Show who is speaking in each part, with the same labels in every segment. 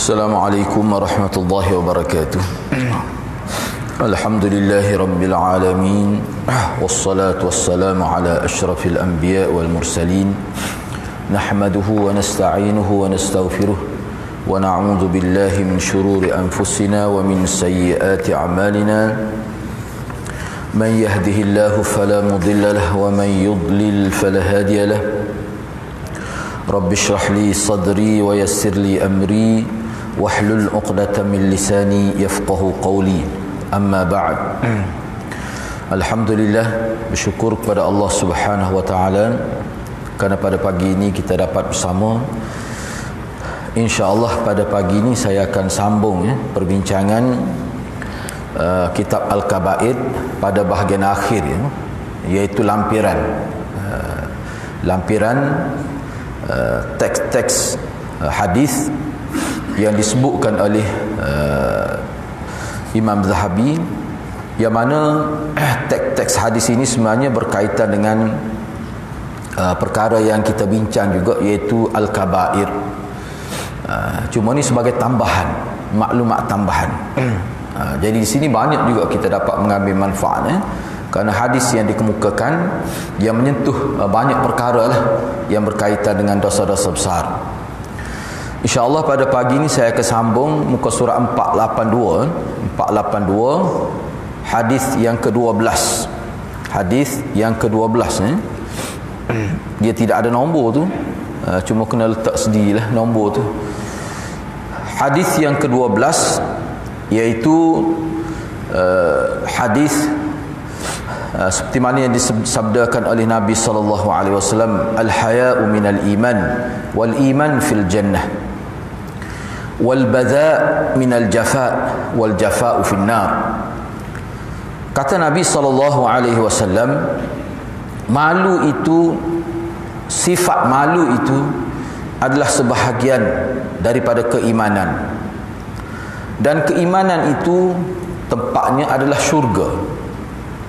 Speaker 1: Assalamualaikum warahmatullahi wabarakatuh. Alhamdulillahi rabbil alamin. Wassalatu wassalamu ala asyrafil anbiya wal mursalin. Nahmaduhu wa nasta'inuhu wa nastaghfiruh wa na'udzu billahi min shururi anfusina wa min sayyiati a'malina. Man yahdihillahu fala mudilla lahu wa man yudlil fala hadiya lahu. Rabbi shrah li sadri wa yassir li amri wahlul 'uqdatam min lisani yafqahu qawli. Amma ba'd. Alhamdulillah, bersyukur kepada Allah Subhanahu wa taala kerana pada pagi ini kita dapat bersama. Insya-Allah pada pagi ini saya akan sambung perbincangan kitab Al-Kaba'ir pada bahagian akhir, iaitu lampiran teks-teks hadis yang disebutkan oleh Imam Zahabi, yang mana teks-teks hadis ini sebenarnya berkaitan dengan perkara yang kita bincang juga, iaitu Al-Kaba'ir. Cuma ni sebagai tambahan, maklumat tambahan. Jadi di sini banyak juga kita dapat mengambil manfaat, kerana hadis yang dikemukakan yang menyentuh banyak perkara lah yang berkaitan dengan dosa-dosa besar. InsyaAllah pada pagi ini saya akan sambung muka surat 482 hadis yang ke-12. Hadis yang ke-12 dia tidak ada nombor tu, cuma kena letak sendirilah nombor tu. Hadis yang ke-12 iaitu hadis seperti mana yang disabdakan oleh Nabi sallallahu alaihi wasallam, al-haya'u minal iman wal iman fil jannah wal badha' minal jafa' wal jafa'u fin nar. Kata Nabi sallallahu alaihi wasallam, malu itu, sifat malu itu adalah sebahagian daripada keimanan, dan keimanan itu tempatnya adalah syurga.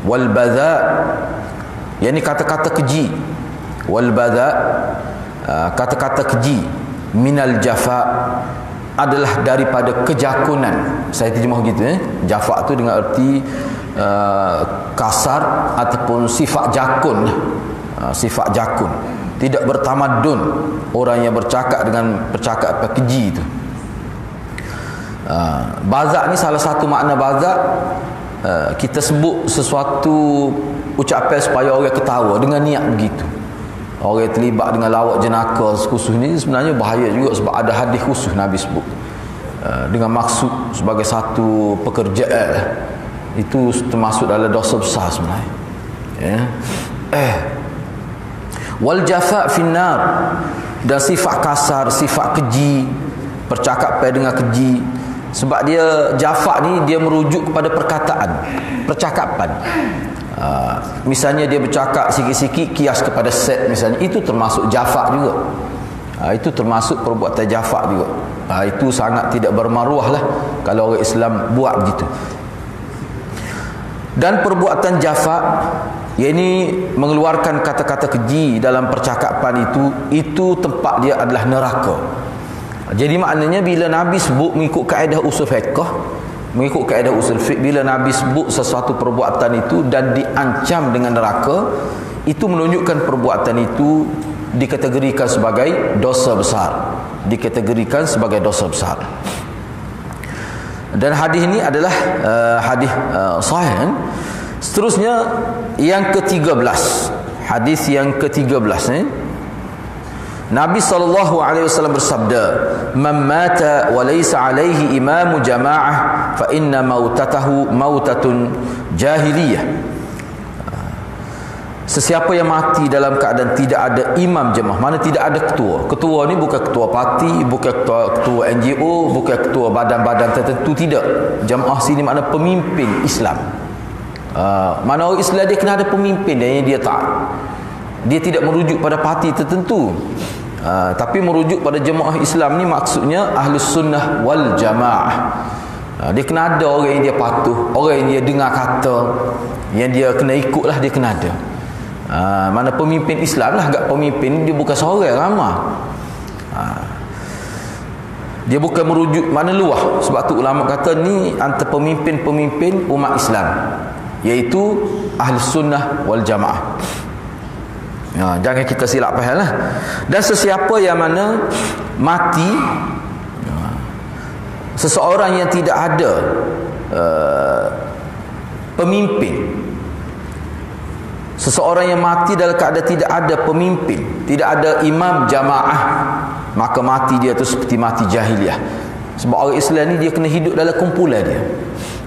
Speaker 1: Wal badha', yakni kata-kata keji. Wal badha', kata-kata keji. Minal jafa' adalah daripada kejakunan. Saya terjemah begitu, jafa' tu dengan erti kasar ataupun sifat jakun. Sifat jakun, tidak bertamadun, orang yang bercakap dengan percakapan keji itu. Bazak ni salah satu makna bazak, kita sebut sesuatu ucapan supaya orang ketawa dengan niat begitu. Orang yang terlibat dengan lawak jenaka khusus ni sebenarnya bahaya juga, sebab ada hadis khusus Nabi sebut dengan maksud sebagai satu pekerjaan. Itu termasuk dalam dosa besar sebenarnya, wal jafa' finnar, dan sifat kasar, sifat keji, percakapan dengan keji. Sebab dia jafa' ni dia merujuk kepada percakapan. Misalnya dia bercakap sikit-sikit kias kepada set misalnya, itu termasuk jafa' juga. Itu termasuk perbuatan jafa' juga. Itu sangat tidak bermaruah lah kalau orang Islam buat begitu. Dan perbuatan jafa', yakni mengeluarkan kata-kata keji dalam percakapan itu tempat dia adalah neraka. Jadi maknanya bila Nabi sebut mengikut kaedah usul fiqh, bila Nabi sebut sesuatu perbuatan itu dan diancam dengan neraka, itu menunjukkan perbuatan itu dikategorikan sebagai dosa besar. Dan hadis ini adalah hadis sahih. Seterusnya yang ke-13, hadis yang ke-13 Nabi SAW bersabda, man mata wa laysa alaihi imamu jama'ah fa inna mautatahu mautatun jahiliyah. Sesiapa yang mati dalam keadaan tidak ada imam jemaah, mana tidak ada ketua. Ketua ni bukan ketua parti, bukan ketua NGO, bukan ketua badan-badan tertentu, tidak. Jemaah sini makna pemimpin Islam. Mana orang Islam dia kena ada pemimpin yang dia taat. Dia tidak merujuk pada parti tertentu, tapi merujuk pada jemaah Islam ni, maksudnya Ahlus Sunnah wal Jamaah. Dia kena ada orang yang dia patuh, orang yang dia dengar kata, yang dia kena ikutlah, dia kena ada. Mana pemimpin Islam lah, agak pemimpin dia bukan seorang ramah. Dia bukan merujuk mana luah. Sebab tu ulama kata ni antara pemimpin-pemimpin umat Islam, iaitu ahli sunnah wal jamaah. Jangan kita silap faham lah. Dan sesiapa yang mana mati, seseorang yang tidak ada pemimpin, seseorang yang mati dalam keadaan tidak ada pemimpin, tidak ada imam jamaah, maka mati dia tu seperti mati jahiliah. Sebab orang Islam ni dia kena hidup dalam kumpulan dia.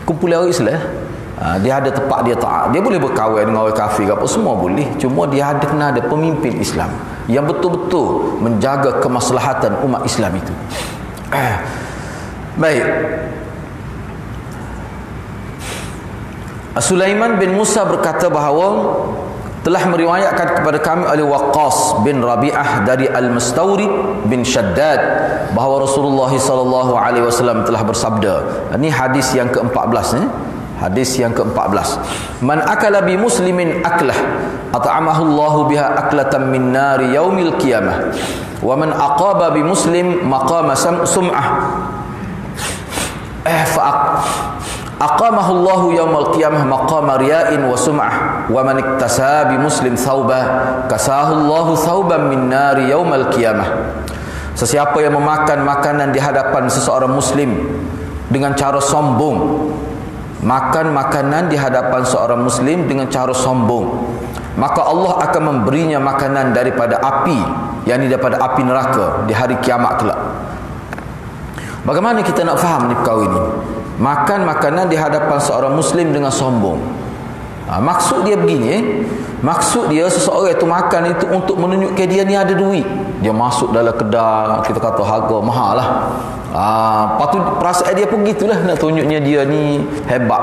Speaker 1: Kumpulan orang Islam, dia ada tempat dia taat. Dia boleh berkawan dengan orang kafir apa semua boleh. Cuma dia ada kena ada pemimpin Islam yang betul-betul menjaga kemaslahatan umat Islam itu. Baik. Sulaiman bin Musa berkata bahawa telah meriwayatkan kepada kami oleh Waqqas bin Rabi'ah dari Al-Mustawrid bin Shaddad bahawa Rasulullah sallallahu alaihi wasallam telah bersabda. Ini hadis yang ke-14 ni. Hadis yang ke-14. Man akala bi muslimin aklah at'amahu Allahu biha aklatan min nari yaumil qiyamah. Wa man aqaba bi muslim maqama sum'ah. Aqamahu Allahu yaumal qiyamah maqama riya'in wa sum'ah. Wa man iktasa bi muslim thawba kasahu Allahu thawban min nari yaumal qiyamah. Sesiapa yang memakan makanan di hadapan seseorang muslim dengan cara sombong, makan makanan di hadapan seorang muslim dengan cara sombong, maka Allah akan memberinya makanan daripada api, yakni daripada api neraka di hari kiamat kelak. Bagaimana kita nak faham ni perkara ini? Makan makanan di hadapan seorang muslim dengan sombong. Maksud dia begini, maksud dia seseorang itu makan itu untuk menunjukkan dia ni ada duit. Dia masuk dalam kedai, kita kata harga mahal lah. Lepas tu perasaan dia pun gitulah, nak tunjuknya dia ni hebat.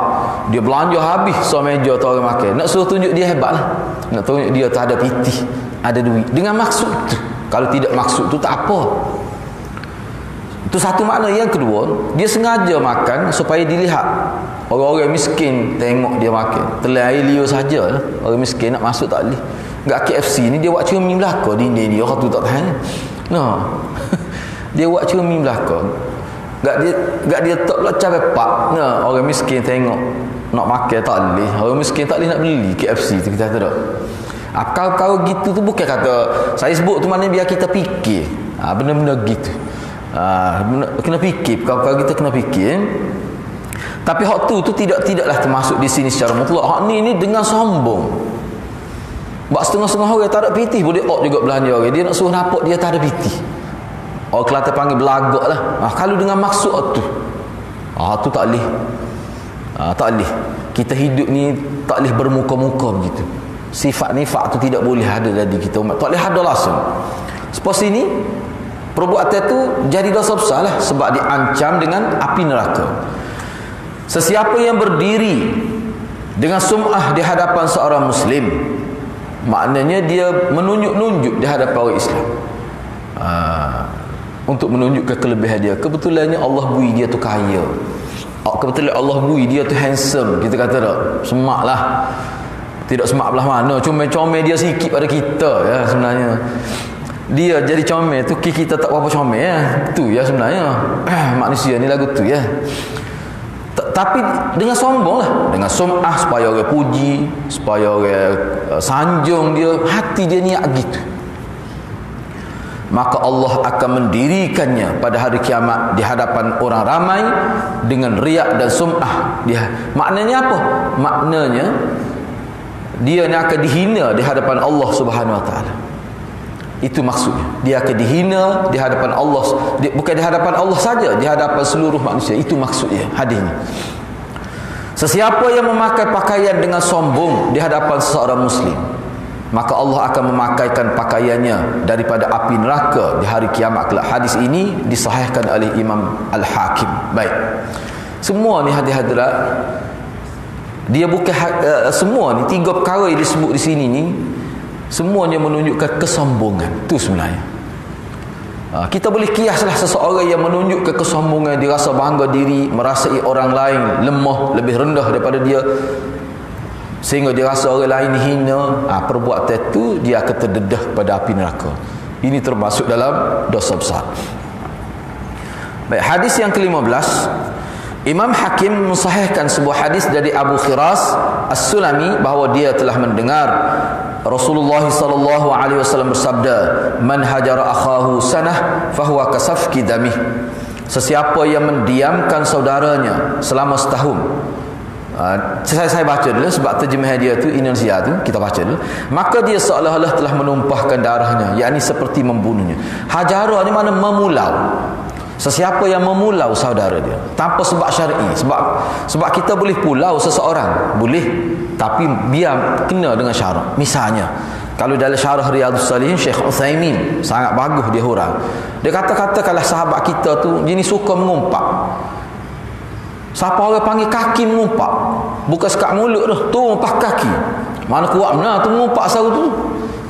Speaker 1: Dia belanja habis meja tu orang makan, nak suruh tunjuk dia hebat lah, nak tunjuk dia tak ada pitih, ada duit. Dengan maksud tu. Kalau tidak maksud tu tak apa. Itu satu makna. Yang kedua, dia sengaja makan supaya dilihat orang-orang miskin, tengok dia makan. Telan air liur saja. Orang miskin nak masuk tak boleh. Gak KFC ni dia buat cermin belaka dinding dia, orang tu tak tahan. Dia buat cermin belaka. Gak dia tak pula cabai pak. Orang miskin tengok nak makan tak boleh. Orang miskin tak boleh nak beli KFC tu, kita kata tak. Kalau gitu tu bukan kata saya sebut tu, maknanya biar kita fikir. Benda-benda gitu. Kena fikir, kalau kita kena fikir. Tapi hak tu tidaklah termasuk di sini secara mutlak. Hak ni dengan sombong. Sebab setengah-setengah orang tak ada pitih boleh juga belanja orang. Dia nak suruh nampak dia tak ada pitih. Orang Kelantan panggil belagak lah. Kalau dengan maksud tu, tu tak boleh. Tak boleh. Kita hidup ni tak boleh bermuka-muka begitu. Sifat nifak tu tidak boleh ada dari kita umat. Tak boleh ada langsung. Sebab sini perbuatan tu jadi dosa besar lah, sebab diancam dengan api neraka. Sesiapa yang berdiri dengan sum'ah di hadapan seorang muslim, maknanya dia menunjuk-nunjuk di hadapan orang Islam, untuk menunjukkan kelebihan dia. Kebetulannya Allah bui dia tu kaya, kebetulan Allah bui dia tu handsome, kita kata tak, semak lah. Tidak semak belah mana, comel-comel dia sikit pada kita ya sebenarnya. Dia jadi comel tu kita tak apa comel ya. Tu ya sebenarnya. Manusia ni lagu tu ya. Tapi dengan sombong lah, dengan sum'ah, supaya orang puji, supaya orang sanjung dia, hati dia niat gitu. Maka Allah akan mendirikannya pada hari kiamat di hadapan orang ramai dengan riak dan sum'ah. Maknanya apa? Maknanya dia ni akan dihina di hadapan Allah Subhanahu Wa Taala. Itu maksudnya. Dia akan dihina di hadapan Allah, bukan di hadapan Allah saja, di hadapan seluruh manusia. Itu maksudnya hadis ini. Sesiapa yang memakai pakaian dengan sombong di hadapan seseorang muslim, maka Allah akan memakaikan pakaiannya daripada api neraka di hari kiamat kelak. Hadis ini disahihkan oleh Imam Al-Hakim. Baik. Semua ni hadirat, dia bukan semua ni tiga perkara yang disebut di sini ni semuanya menunjukkan kesombongan. Itu sebenarnya. Kita boleh kiaslah seseorang yang menunjukkan kesombongan, dia rasa bangga diri, merasai orang lain lemah, lebih rendah daripada dia, sehingga dia rasa orang lain hina. Perbuatan itu dia akan terdedah pada api neraka. Ini termasuk dalam dosa besar. Baik, hadis yang ke-15, Imam Hakim mensahihkan sebuah hadis dari Abu Khiras As-Sulami bahawa dia telah mendengar Rasulullah sallallahu alaihi wasallam bersabda, "Man hajara akhahu sanah fahuwa kasafki damih." Sesiapa yang mendiamkan saudaranya selama setahun. Saya baca dulu sebab terjemah dia tu Indonesia tu, kita baca dulu. Maka dia seolah-olah telah menumpahkan darahnya, yakni seperti membunuhnya. Hajara ni mana memulau. Sesiapa yang memulau saudara dia tanpa sebab syar'i, sebab kita boleh pulau seseorang, boleh, tapi biar kena dengan syarat. Misalnya kalau dalam syarah Riyadhus Salihin, Syekh Utsaimin sangat bagus dia hurang. Dia kata-kata kalau sahabat kita tu jenis suka mengumpat. Siapa orang panggil kaki mengumpat, bukan sekat mulut tu umpat kaki. Mana kuat benar tu mengumpat selalu tu.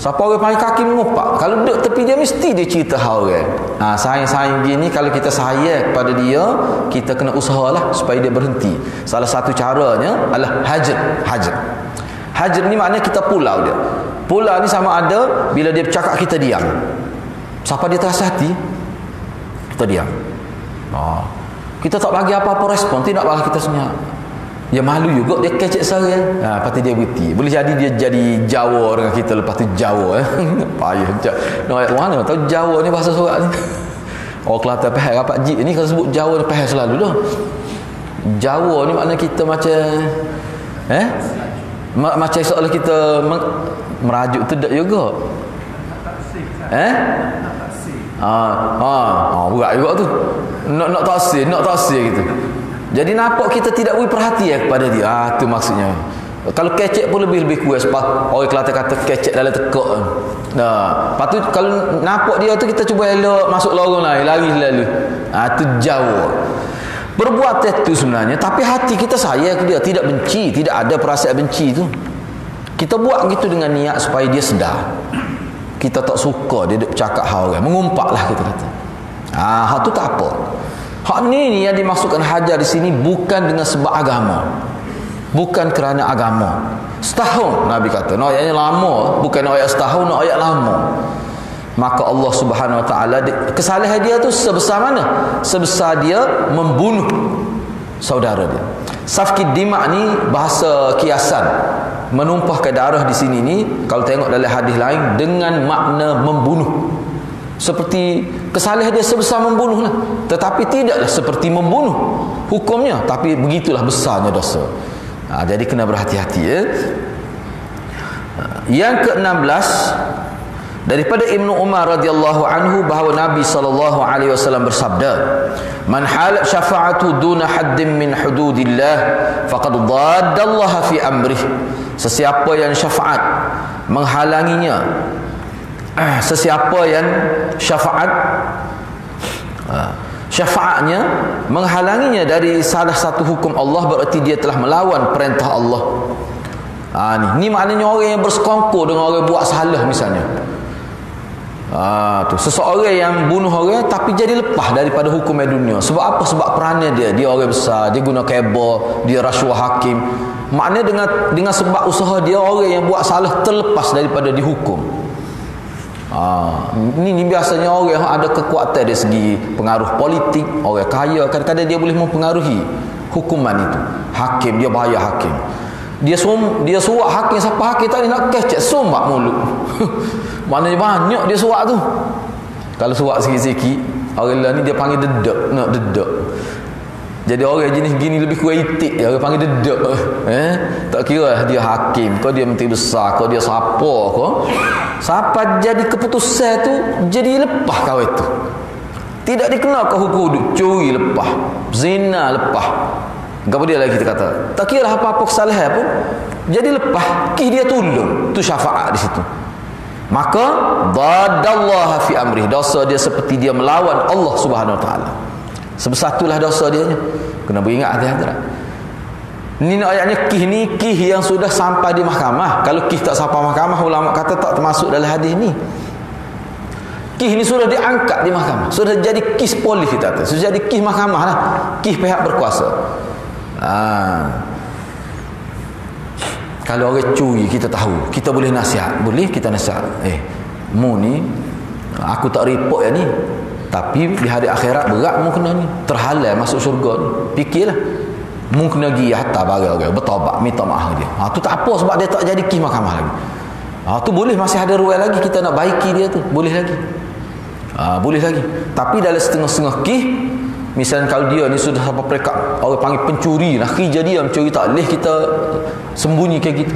Speaker 1: Siapa orang panggil kaki mengumpat, kalau duduk tepi dia mesti dia cerita hal orang. Sayang-sayang gini, kalau kita sayang kepada dia, kita kena usahalah supaya dia berhenti. Salah satu caranya adalah hajar ni maknanya kita pulau dia. Pulau ni sama ada bila dia bercakap kita diam. Siapa dia terasa hati, kita diam. Kita tak bagi apa-apa respon, tidak bagi kita senyap. Dia malu juga, dia kecek sarang. Lepas tu dia berhenti. Boleh jadi dia jadi Jawa dengan kita, lepas tu Jawa. Payah. Mana tahu Jawa ni bahasa sorak ni. Orang Kelantan pahal rapat jik ni, kalau sebut Jawa ni pahal selalu dah. Jawa ni makna kita macam macam seolah kita merajuk tu tak juga. Berat juga tu. Nak taksir gitu. Jadi nampak kita tidak beri perhatian kepada dia. Tu maksudnya. Kalau kecek pun lebih kuat sebab orang Kelantan kata kecek dalam tekak. Lepas tu kalau nampak dia tu kita cuba elok masuk lorong lain, lari selalu. Tu Jawa. Perbuatan itu sebenarnya, tapi hati kita sayang ke dia, tidak benci, tidak ada perasaan benci tu. Kita buat gitu dengan niat supaya dia sedar. Kita tak suka dia duk bercakap hal orang, mengumpaklah kita kata. Hak tu tak apa. Hak ni yang dimaksudkan hajar di sini bukan dengan sebab agama. Bukan kerana agama. Setahun Nabi kata, nak ayatnya lama, bukan ayat setahun, nak ayat lama. Maka Allah Subhanahu Wa Taala, kesalahan dia tu sebesar mana? Sebesar dia membunuh saudara dia. Safki dima' ni bahasa kiasan. Menumpahkan darah di sini ni, kalau tengok dalam hadis lain, dengan makna membunuh. Seperti kesalahan dia sebesar membunuh lah. Tetapi tidaklah seperti membunuh hukumnya, tapi begitulah besarnya dosa. Jadi kena berhati-hati ya. Yang ke-16 daripada Ibnu Umar radhiyallahu anhu bahawa Nabi sallallahu alaihi wasallam bersabda, "Man halat syafa'atu duna haddin min hududillah faqad dhadda Allah fi amrih." Sesiapa yang syafaat menghalanginya, sesiapa yang syafaatnya menghalanginya dari salah satu hukum Allah, berarti dia telah melawan perintah Allah. Ni maknanya orang yang bersekongkol dengan orang buat salah misalnya. Tu seseorang yang bunuh orang tapi jadi lepas daripada hukum dunia. Sebab apa? Sebab perannya dia orang besar, dia guna kabel, dia rasuah hakim. Maknanya dengan sebab usaha dia, orang yang buat salah terlepas daripada dihukum. Ini biasanya orang yang ada kekuatan dari segi pengaruh politik, orang kaya, kadang-kadang dia boleh mempengaruhi hukuman itu. Hakim, dia bahaya hakim. Dia suap hakim, siapa hakim tadi nak kecek sumbak mulut. Maknanya banyak dia suap tu. Kalau suap sikit-sikit, orang lain ni dia panggil dedak, nak dedak. Jadi orang jenis gini lebih kurang itik dia, orang panggil dedak. Tak kira dia hakim ke, dia menteri besar ke, dia siapa ke. Siapa jadi keputusan tu, jadi lepas kau itu. Tidak dikenakan hukum curi lepas, zina lepas. Apa dia lagi kita kata? Tak kira apa-apa kesalahan pun, jadi lepas, dia tolong. Tu syafaat di situ. Maka dhadallahu fi amrih, dosa dia seperti dia melawan Allah Subhanahu Wa Taala. Sebesar itulah dosa dia. Kena beringat hati-hati. Ini ayatnya kih yang sudah sampai di mahkamah. Kalau kih tak sampai mahkamah, ulama kata tak termasuk dalam hadis ni. Kih ni sudah diangkat di mahkamah, sudah jadi kis polis kita kata. Sudah jadi kis mahkamah lah, kis pihak berkuasa. Kalau orang curi kita tahu, kita boleh nasihat, boleh kita nasihat. Mu ni aku tak report ya ni. Tapi di hari akhirat berat mu kena ni. Terhalal masuk syurga ni. Fikirlah. Mu kena pergi hatta barang-barang bertaubat, minta maaf dia. Tu tak apa sebab dia tak jadi kes mahkamah lagi. Tu boleh, masih ada ruang lagi kita nak baiki dia tu. Boleh lagi. Boleh lagi. Tapi dalam setengah-setengah kes, misalnya kalau dia ni sudah sampai peringkat orang panggil pencuri, nak kerja dia mencuri, tak boleh kita sembunyi kayak gitu.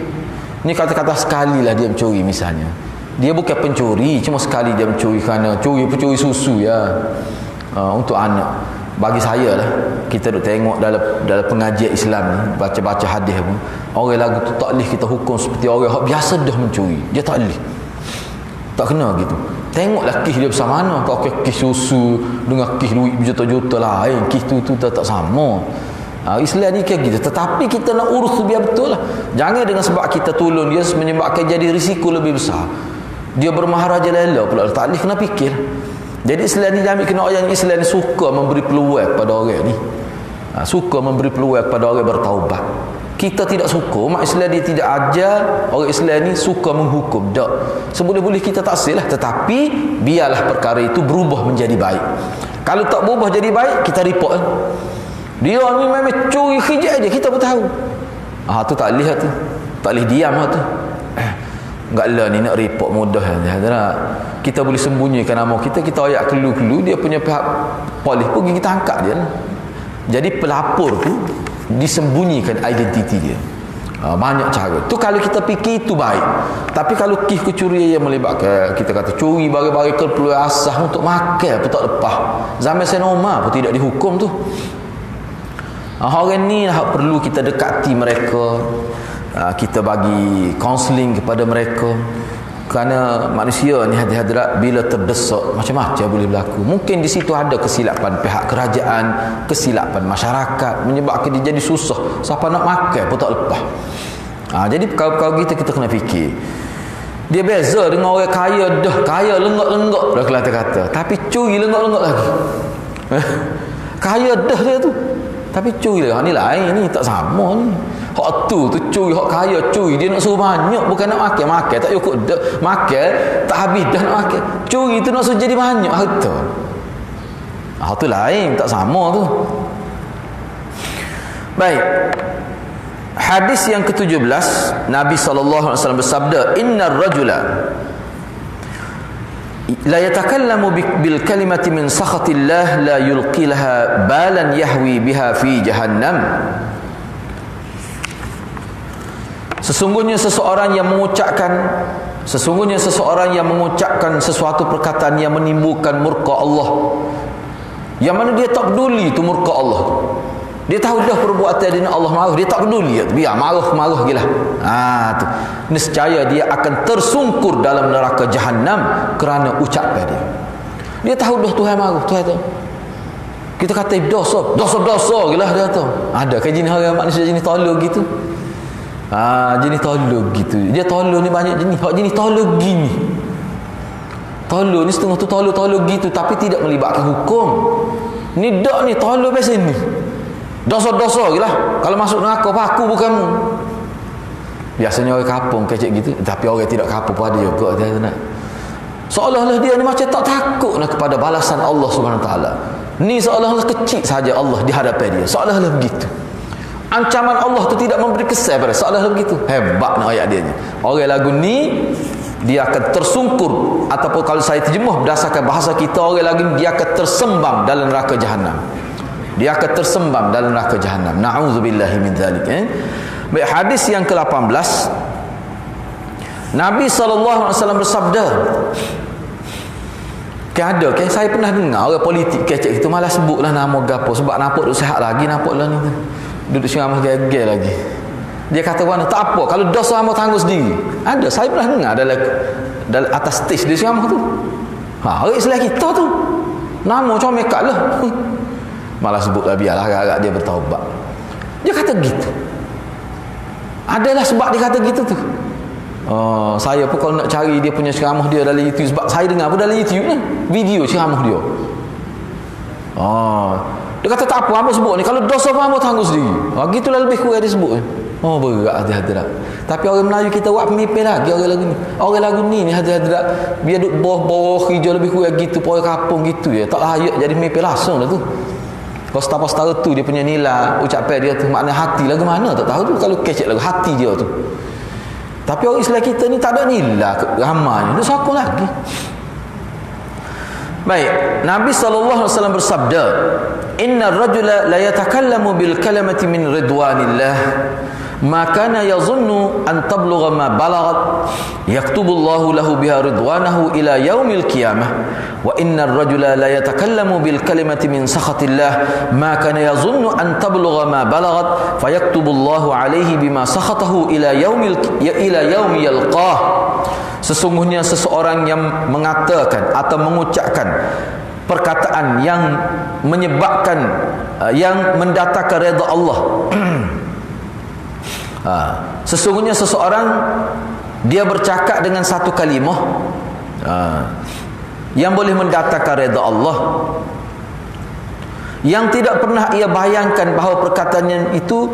Speaker 1: Ni kata-kata sekali lah dia mencuri misalnya. Dia bukan pencuri, cuma sekali dia mencuri kerana pencuri susu ya. Untuk anak. Bagi saya lah, kita duk tengok dalam pengajian Islam ni, baca-baca hadis pun, orang lagu tu tak boleh kita hukum seperti orang yang biasa dah mencuri. Dia tak boleh. Tak kena gitu. Tengoklah kis dia besar mana. Kalau kis susu dengan kis duit berjuta-juta lain, kis tu tak sama. Islam ni kayak gitu. Tetapi kita nak urus tu biar betul lah. Jangan dengan sebab kita tolong dia menyebabkan jadi risiko lebih besar. Dia bermaharaja lela pula. Tak boleh, kena fikir. Jadi Islam ni ambil kena orang Islam ni suka memberi peluang kepada orang ni. Suka memberi peluang kepada orang bertaubat. Kita tidak suka. Umat Islam ni tidak ajar orang Islam ni suka menghukum. Tak. Seboleh-boleh kita tak silap. Tetapi biarlah perkara itu berubah menjadi baik. Kalau tak berubah jadi baik, kita report. Dia ni memang curi hijab aja, kita pun tahu. Tu tak boleh tu. Tak boleh diam tu. Enggak lah ni nak report mudah saja. Kita boleh sembunyikan nama kita ayat kelu-kelu, dia punya pihak polis pergi kita angkat dia lah. Jadi pelapor tu disembunyikan identiti dia. Banyak cara. Tu kalau kita fikir itu baik. Tapi kalau kes kecurian yang melibatkan, kita kata curi barang-barang keperluan asas untuk makan pun tak lepas. Zaman Senoma pun tidak dihukum tu. Orang ni lah perlu kita dekati mereka. Kita bagi kaunseling kepada mereka. Kerana manusia ni hadirat bila terdesak macam-macam boleh berlaku. Mungkin di situ ada kesilapan pihak kerajaan, kesilapan masyarakat, menyebabkan dia jadi susah. Siapa nak makan pun tak lepas. Jadi kalau kita kena fikir. Dia beza dengan orang kaya, dah kaya lenggak-lenggak dah kata-kata. Tapi curi lenggak-lenggak lagi. Kaya dah dia tu. Tapi curi lah. Ni lain ni, tak sama ni. Hak tu curi, hak kaya curi. Dia nak suruh banyak, bukan nak makan. Makan tak cukup dah. Makan tak habis dah nak makan. Curi tu nak suruh jadi banyak. Itu tu lain, tak sama tu. Baik. Hadis yang ke-17, Nabi SAW bersabda, innar rajula la yatakallamu bil kalimati min sakhatillah la yulqilaha balan yahwi biha fi jahannam. Sesungguhnya seseorang yang mengucapkan sesuatu perkataan yang menimbulkan murka Allah, yang mana dia tak peduli itu murka Allah. Dia tahu dah perbuatan dia Allah marah, dia tak peduli, biar marah gilah. Tu nescaya dia akan tersungkur dalam neraka jahanam kerana ucapan dia. Dia tahu dah Tuhan marah, Tuhan tahu. Kita kata dosa gilah dia tahu. Ada kan jenis orang manusia jenis tolol gitu. Jenis tolol gitu. Dia tolol ni banyak jenis. Hak jenis tolol gini. Tolol ni setengah tu tolol gitu tapi tidak melibatkan hukum. Ni dak ni tolol biasa ni. Dosa-dosa gilah. Kalau masuk neraka apa aku bukanmu. Biasanya orang kampung kecek gitu, tapi orang tidak kampung pun ada juga dia nak. Seolah-olah dia ni macam tak takut nak kepada balasan Allah Subhanahu Wa Taala. Ni seolah-olah kecil saja Allah di hadapan dia. Seolah-olah begitu. Ancaman Allah tu tidak memberi kesan pada seolah-olah begitu. Hebat nak ayat dia ni. Orang lagu ni dia akan tersungkur, ataupun kalau saya terjemah berdasarkan bahasa kita, orang lagu ni dia akan tersembam dalam neraka jahanam. Dia akan tersembam dalam neraka jahanam. Na'udzubillahi min dzalik. Baik, hadis yang ke-18, Nabi SAW bersabda, ada saya pernah dengar orang politik kecek itu malah sebutlah nama gapo sebab nampak duk sihat lagi, nampaklah ni duduk ceramah gel-gel lagi. Dia kata mana tak apa kalau dosa hamba tanggung sendiri. Ada, saya pernah dengar dalam atas stage dia ceramah tu. Orang Islam kita tu nama comekat lah. Malah sebutlah biarlah agak-agak dia bertaubat. Dia kata gitu. Adalah sebab dia kata gitu tu. Saya pun kalau nak cari dia punya ceramah dia dalam YouTube, sebab saya dengar pun dalam YouTube ni video ceramah dia.
Speaker 2: Dia kata tak apa, hamba sebut ni. Kalau dosa apa hamba tanggung sendiri. Gitulah lebih kurang dia sebut. Oh berat hadirat. Tapi orang Melayu kita buat pemimpin lagi orang lagu ni. Orang lagu ni hadirat. Biar duduk bawah hijau lebih kurang gitu. Pokok kapung gitu ya. Tak layak jadi pemimpin langsung lah tu. Kalau setara tu dia punya nilai ucapan dia tu makna hati lagu mana tak tahu tu. Kalau kecek lagu hati dia tu. Tapi orang Islam kita ni tak ada nilai ramai. Dia sokong lagi. Baik, Nabi SAW bersabda, "Inna ar-rajula la yatakallamu bil kalimati min ridwanillah, ma kana yazunnu an tablugha ma balaghat, yaktubullahu lahu biha ridwanahu ila yaumil qiyamah, wa inna ar-rajula la yatakallamu bil kalimati min sakhatillah, ma kana yazunnu an tablugha ma balaghat, fayaktubullahu alaihi bima sakhatahu ila yaumi yalqah." Sesungguhnya seseorang yang mengatakan atau mengucapkan perkataan yang menyebabkan yang mendatangkan redha Allah. Sesungguhnya seseorang dia bercakap dengan satu kalimah yang boleh mendatangkan redha Allah, yang tidak pernah ia bayangkan bahawa perkataannya itu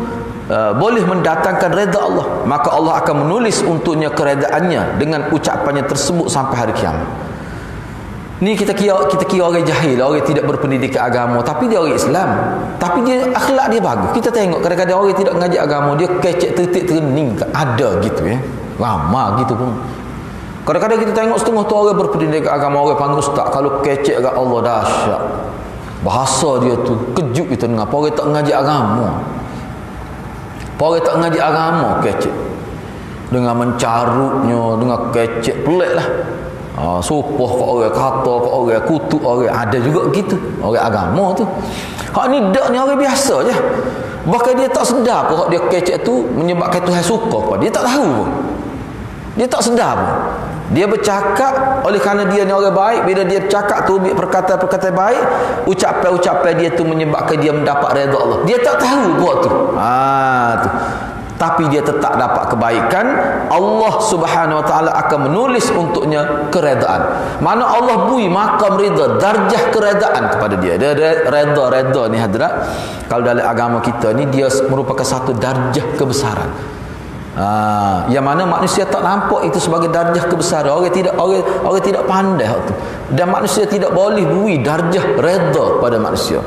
Speaker 2: boleh mendatangkan redha Allah, maka Allah akan menulis untuknya keredaannya dengan ucapannya tersebut sampai hari kiamat. Ni kita kira orang jahil, orang tidak berpendidikan agama, tapi dia orang Islam, tapi dia akhlak dia bagus. Kita tengok kadang-kadang orang tidak mengaji agama, dia kecek tertik terening, ada gitu ya. Ramai gitu pun. Kadang-kadang kita tengok setengah tu orang berpendidikan agama, orang panggil ustaz, kalau kecek kat Allah dahsyat. Bahasa dia tu kejut kita dengar. Orang tak mengaji agama. Orang tak mengaji agama kecek. Dengan mencarutnya, dengan kecek pelik lah. Supoh ke orang, kata ke orang, kutuk orang. Ada juga gitu. Orang agama tu. Hak ni dak ni orang biasa je. Bahkan dia tak sedar pun hak dia kecek tu menyebabkan Tuhan suka kepada dia. Tak tahu pun. Dia tak sedar pun. Dia bercakap oleh kerana dia ni orang baik. Bila dia bercakap tu perkataan-perkataan baik, ucapan-ucapan dia tu menyebabkan dia mendapat redha Allah. Dia tak tahu buat tu. Tu. Tapi dia tetap dapat kebaikan. Allah Subhanahu Wa Taala akan menulis untuknya keredaan. Mana Allah bui makam redha, darjah keredaan kepada dia. Dia redha ni hadirat. Kalau dalam agama kita ni dia merupakan satu darjah kebesaran. Yang mana manusia tak nampak itu sebagai darjah kebesaran. Orang tidak pandai hak tu. Dan manusia tidak boleh bui darjah redha pada manusia.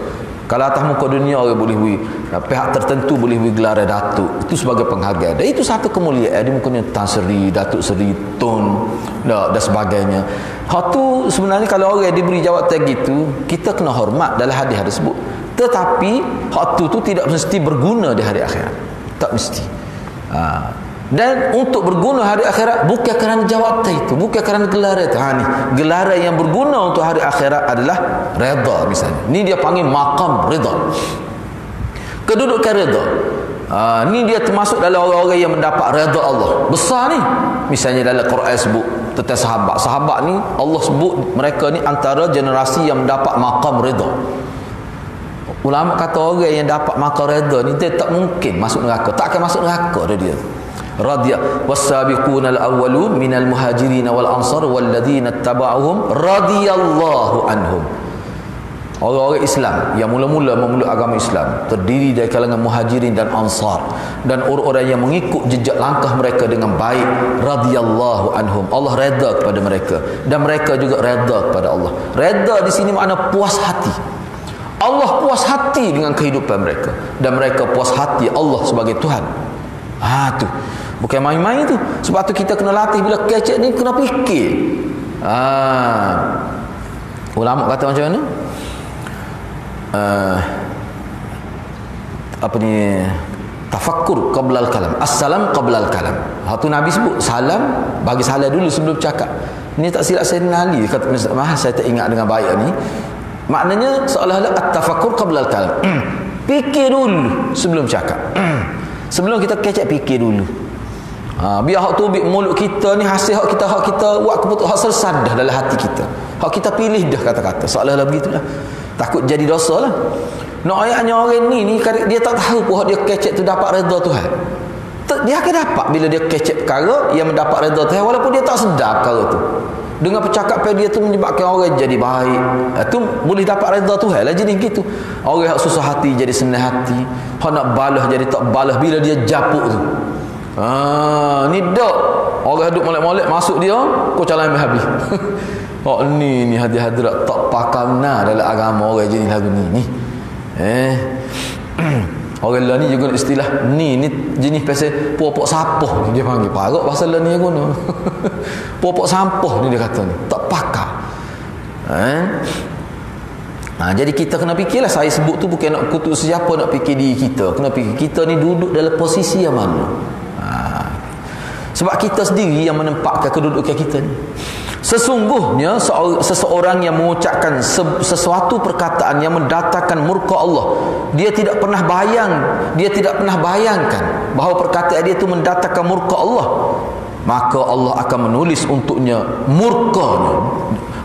Speaker 2: Kalau atas muka dunia orang boleh bui, pihak tertentu boleh bui gelar datuk, itu sebagai penghargaan. Dan itu satu kemuliaan. Dia mungkin Tan Seri, Datuk Seri, Tun dan sebagainya. Hak tu sebenarnya kalau orang diberi jawatan gitu, kita kena hormat dalam hadis tersebut. Tetapi hak tu tidak mesti berguna di hari akhirat. Tak mesti. Dan untuk berguna hari akhirat bukan kerana jawatan itu, bukan kerana gelar itu. Ni gelaran yang berguna untuk hari akhirat adalah redha misalnya. Ni dia panggil maqam redha. Kedudukan redha. Ni dia termasuk dalam orang-orang yang mendapat redha Allah. Besar ni. Misalnya dalam Quran sebut tentang sahabat. Sahabat ni Allah sebut mereka ni antara generasi yang mendapat maqam redha. Ulama kata orang yang dapat maqam redha ni dia tak mungkin masuk neraka. Tak akan masuk neraka dia. Radiyallahu was-sabiquna al-awwalun minal muhajirin wal ansar walladzina ittaba'uhum radiyallahu anhum. Orang-orang Islam yang mula-mula memeluk agama Islam terdiri dari kalangan muhajirin dan ansar dan orang-orang yang mengikut jejak langkah mereka dengan baik, radiyallahu anhum. Allah redha kepada mereka dan mereka juga redha kepada Allah. Redha di sini makna puas hati. Allah puas hati dengan kehidupan mereka dan mereka puas hati Allah sebagai Tuhan. Tu bukan main-main tu. Sebab tu kita kena latih bila kecek ni kena fikir. Ulama kata macam mana? Apa ni? Tafakkur qabla al-kalam. Assalam qabla al-kalam. Tu Nabi sebut salam, bagi salam dulu sebelum cakap. Ni tak silap saya Ali kata, saya tak ingat dengan baik ni. Maknanya seolah-olah at-tafakkur qabla al-kalam. Fikir dulu sebelum cakap. Sebelum kita kecek, fikir dulu. Biar hak tu mulut kita ni hasil hak kita buat keputusan hak selesai dah dalam hati kita. Hak kita pilih dah kata-kata. Seolah-olah begitulah. Takut jadi dosa lah. Nak ayatnya orang ni dia tak tahu pun dia kecek tu dapat redha Tuhan. Dia akan dapat bila dia kecek perkara yang mendapat redha Tuhan walaupun dia tak sedar perkara tu. Dengan percakapan dia tu menyebabkan orang jadi baik. Itu boleh dapat redha Tuhan lah jenis gitu. Orang yang susah hati jadi senang hati. Hak nak balas jadi tak balas bila dia japuk tu. Ni dak. Orang duduk molek-molek masuk dia, kau calon ambil habis. Oh ni hadirat tak pakam nah dalam agama orang jenis lagu ni. Orang lah ni juga istilah ni jenis pasal popok sampah ni dia panggil. Parok pasal lah ni yang guna. Popok sampah ni dia kata ni. Tak pakar. Jadi kita kena fikirlah, saya sebut tu bukan nak kutuk siapa, nak fikir diri kita. Kena fikir kita ni duduk dalam posisi yang mana. Sebab kita sendiri yang menempatkan kedudukan kita ni. Sesungguhnya seseorang yang mengucapkan sesuatu perkataan yang mendatangkan murka Allah, dia tidak pernah bayangkan bahawa perkataan dia itu mendatangkan murka Allah, maka Allah akan menulis untuknya murkanya.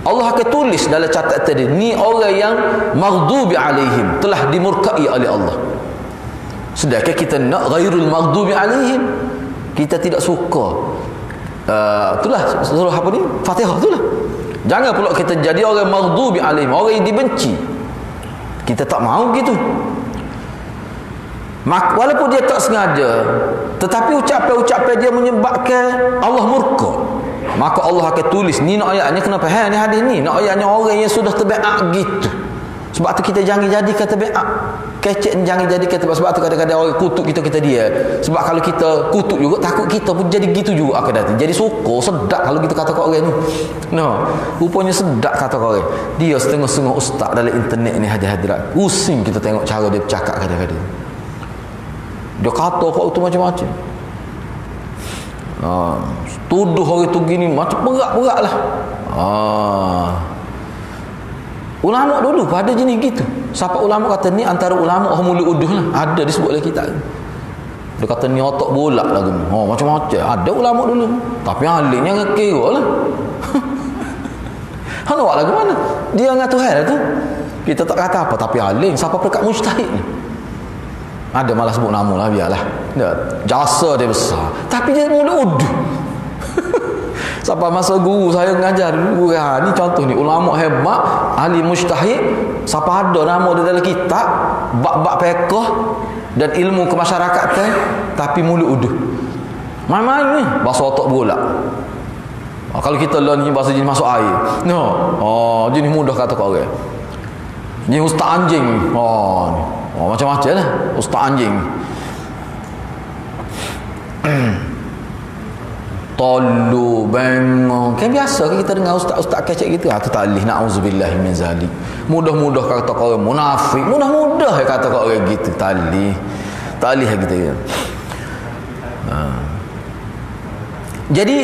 Speaker 2: Allah akan tulis dalam catatan dia, ni orang yang maghdubi alaihim, telah dimurkai oleh Allah. Sedangkan kita nak ghairul maghdubi alaihim, kita tidak suka. Itulah surah apa ni? Fatihah itulah. Jangan pula kita jadi orang maghdubi alaihim, orang yang dibenci. Kita tak mahu gitu. Walaupun dia tak sengaja, tetapi ucapan-ucapan dia menyebabkan Allah murka, maka Allah akan tulis. Ni nak ayatnya kenapa? Ni hadis ni nak ayatnya orang yang sudah terbiak gitu. Sebab tu kita jangan jadikan terbiak kecek, jangan jadikan terbiak. Sebab tu kadang-kadang orang kutuk kita dia. Sebab kalau kita kutuk juga, takut kita pun jadi gitu juga akan datang. Jadi syukur sedap kalau kita kata kat orang ni. Rupanya sedap kata kat orang. Dia setengah-setengah ustaz dalam internet ni hadirat. Pusing kita tengok cara dia bercakap kadang-kadang. Dia kata kat tu macam-macam. Tuduh orang tu gini macam berat-berat lah. Ulama dulu pada jenis gitu. Siapa ulama kata ni antara ulama Ahmul Uduh lah. Ada disebut dalam kitab. Dia kata ni otak bolak lah tu. Macam-macam. Ada ulama dulu. Tapi alimnya ngekira lah. Hang awak lagu mana? Dia dengan Tuhan lah tu. Kita tak kata apa. Tapi alim. Siapa perekat mujtahid ni? Ada malah sebut nama lah, biarlah. Jasa dia besar. Tapi dia mula uduh. Sampai masa guru saya mengajar dulu, ni contoh ni ulama hebat, ahli mujtahid, siapa ada nama dia dalam kitab bab-bab fiqh dan ilmu kemasyarakatan, tapi mulut uduh. Main-main ni bahasa otak bola. Kalau kita lah ni bahasa jenis masuk air. Jenis mudah kata kau orang. Jenis ustaz anjing. Macam-macam lah ustaz anjing. Tolu bengong. Kan biasa kita dengar ustaz-ustaz kecek gitu. Tu talih na'udzubillah min zalik. Mudah-mudah kata kau orang munafik. Mudah-mudah kata kau orang gitu. Talih gitu. Jadi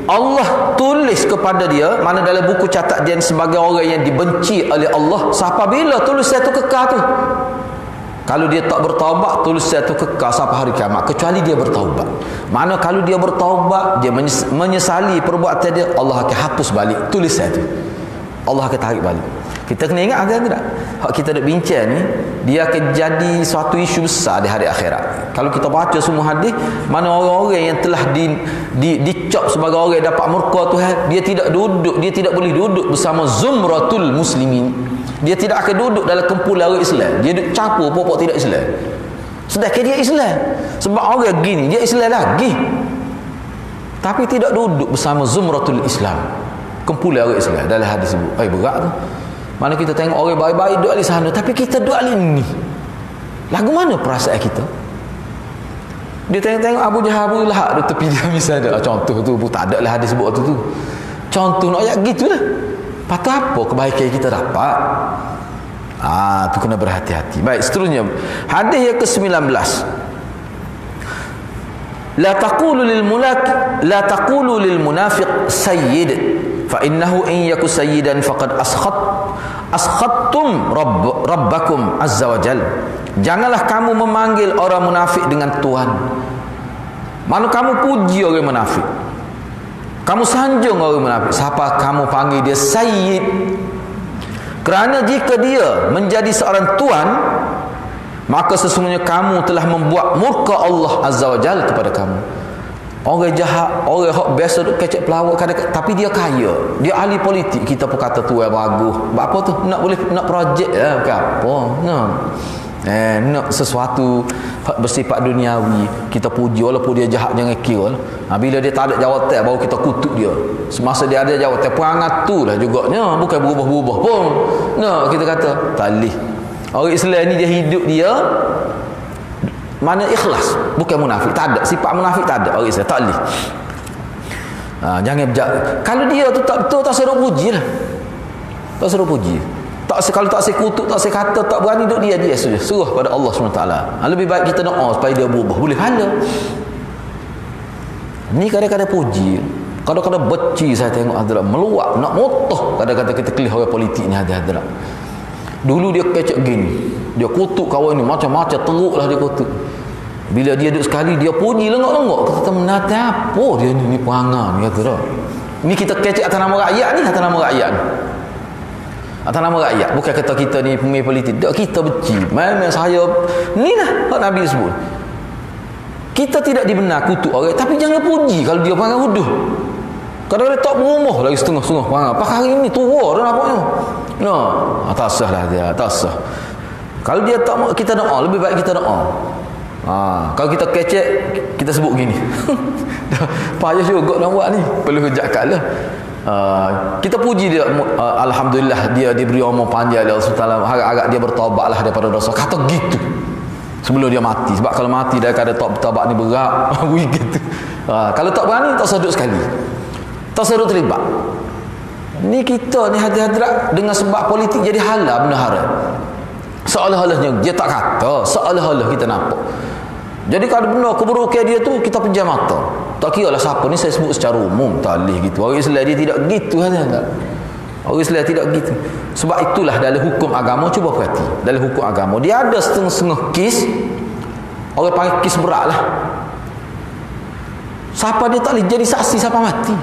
Speaker 2: Allah tulis kepada dia, mana dalam buku catat dia sebagai orang yang dibenci oleh Allah. Apabila tulis satu kekal tu. Kalau dia tak bertaubat, tulis satu kekal sampai hari kiamat, kecuali dia bertaubat. Mana kalau dia bertaubat, dia menyesali perbuatan dia, Allah akan hapus balik tulis satu. Allah akan tarik balik. Kita kena ingat ada tidak? Hak kita nak bincang ni, dia akan jadi suatu isu besar di hari akhirat. Kalau kita baca semua hadis, mana orang-orang yang telah dicap sebagai orang yang dapat murka Tuhan, dia tidak boleh duduk bersama zumratul muslimin. Dia tidak akan duduk dalam kumpulan orang Islam. Dia duduk campur pokok tidak Islam. Sedangkan dia Islam. Sebab orang gini, dia Islam lagi. Tapi tidak duduk bersama zumratul Islam. Kumpulan orang Islam. Dalam hadis sebut. Berat tu. Mana kita tengok orang baik-baik duduk di sana, tapi kita duduk di ni. Lagu mana perasaan kita? Dia tengok Abu Jahal, Abu Lahab di tepi dia misalnya. Contoh tu, tak ada lah hadis sebut tu. Contoh nak ayat gitulah. Patut apa kebaikan kita dapat? Tu kena berhati-hati. Baik, seterusnya hadis yang ke-19. La taqulu lil munafiq sayyid fa innahu in yaku sayyidan faqad askhattum rabbakum azza wa jal. Janganlah kamu memanggil orang munafik dengan tuan. Mana kamu puji orang munafik, kamu sanjung orang munafik. Siapa kamu panggil dia sayyid? Kerana jika dia menjadi seorang tuan, maka sesungguhnya kamu telah membuat murka Allah azza wa jal kepada kamu. Orang jahat, orang hok biasa duk kecek pelawak kadang, tapi dia kaya. Dia ahli politik, kita pun kata tu bagus. Buat apa tu? Nak projek lah, bukan apa. Nak sesuatu bersifat duniawi, kita puji walaupun dia jahat jangan kira. Bila dia tak ada jawatan baru kita kutuk dia. Semasa dia ada jawatan perangat tu lah juga. Bukan berubah-ubah pun. Kita kata talih. Orang Islam ni dia hidup dia mana ikhlas, bukan munafik. Tak ada sifat munafik, tak ada orang Islam, tak boleh. Jangan kalau dia tu tak betul, tak suruh puji lah. Tak suruh puji. Kalau tak saya kutuk, tak saya kata, tak berani duduk dia saja. Suruh pada Allah SWT. Lebih baik kita doa supaya dia berubah. Boleh hala. Ni kadang-kadang puji, kadang-kadang benci saya tengok hadirat meluap, nak motoh. Kadang-kadang kita kelih orang politik ni hadirat. Dulu dia kecek gini, dia kutuk kawan ni macam-macam, teruklah dia kutuk. Bila dia duduk sekali, dia puji lengok-lengok. Kata menata apa dia ni perangai ni, kata dah. Ni kita kecek atas nama rakyat ni, atas nama rakyat ni. Atas nama rakyat. Bukan kata kita ni pemain politik. Tak, kita benci. Memang saya ni lah Pak Nabi sebut. Kita tidak dibenar kutuk orang, tapi jangan puji kalau dia perangai huduh. Kadang-kadang tak berumah lagi setengah-setengah perangai. Pakai hari ni tua dah nampaknya. Tak sah lah dia, tak sah. Kalau dia tak, kita doa, lebih baik kita doa. Kalau kita kecek, kita sebut gini. Payah juga nak buat ni, perlu kejakkan lah. Kita puji dia, alhamdulillah dia diberi umur panjang oleh Allah SWT. Harap-harap dia bertaubat lah daripada dosa. Kata gitu sebelum dia mati. Sebab kalau mati dia kata taubat ni berat. Gitu. Kalau tak berani, tak sedut sekali, tak sedut terlibat. Ni kita ni hadirat dengan sebab politik jadi halal benda haram. Seolah-olahnya dia tak kata, seolah-olah kita nampak. Jadi kalau benda keburukan dia tu, kita pejam mata. Tak kira lah siapa ni, saya sebut secara umum, tak boleh gitu. Orang Islam dia tidak gitu hadirat. Orang Islam tidak gitu. Sebab itulah dalam hukum agama, cuba perhati. Dalam hukum agama dia ada setengah-setengah kes, orang panggil kes berat lah. Siapa dia tak boleh jadi saksi siapa mati.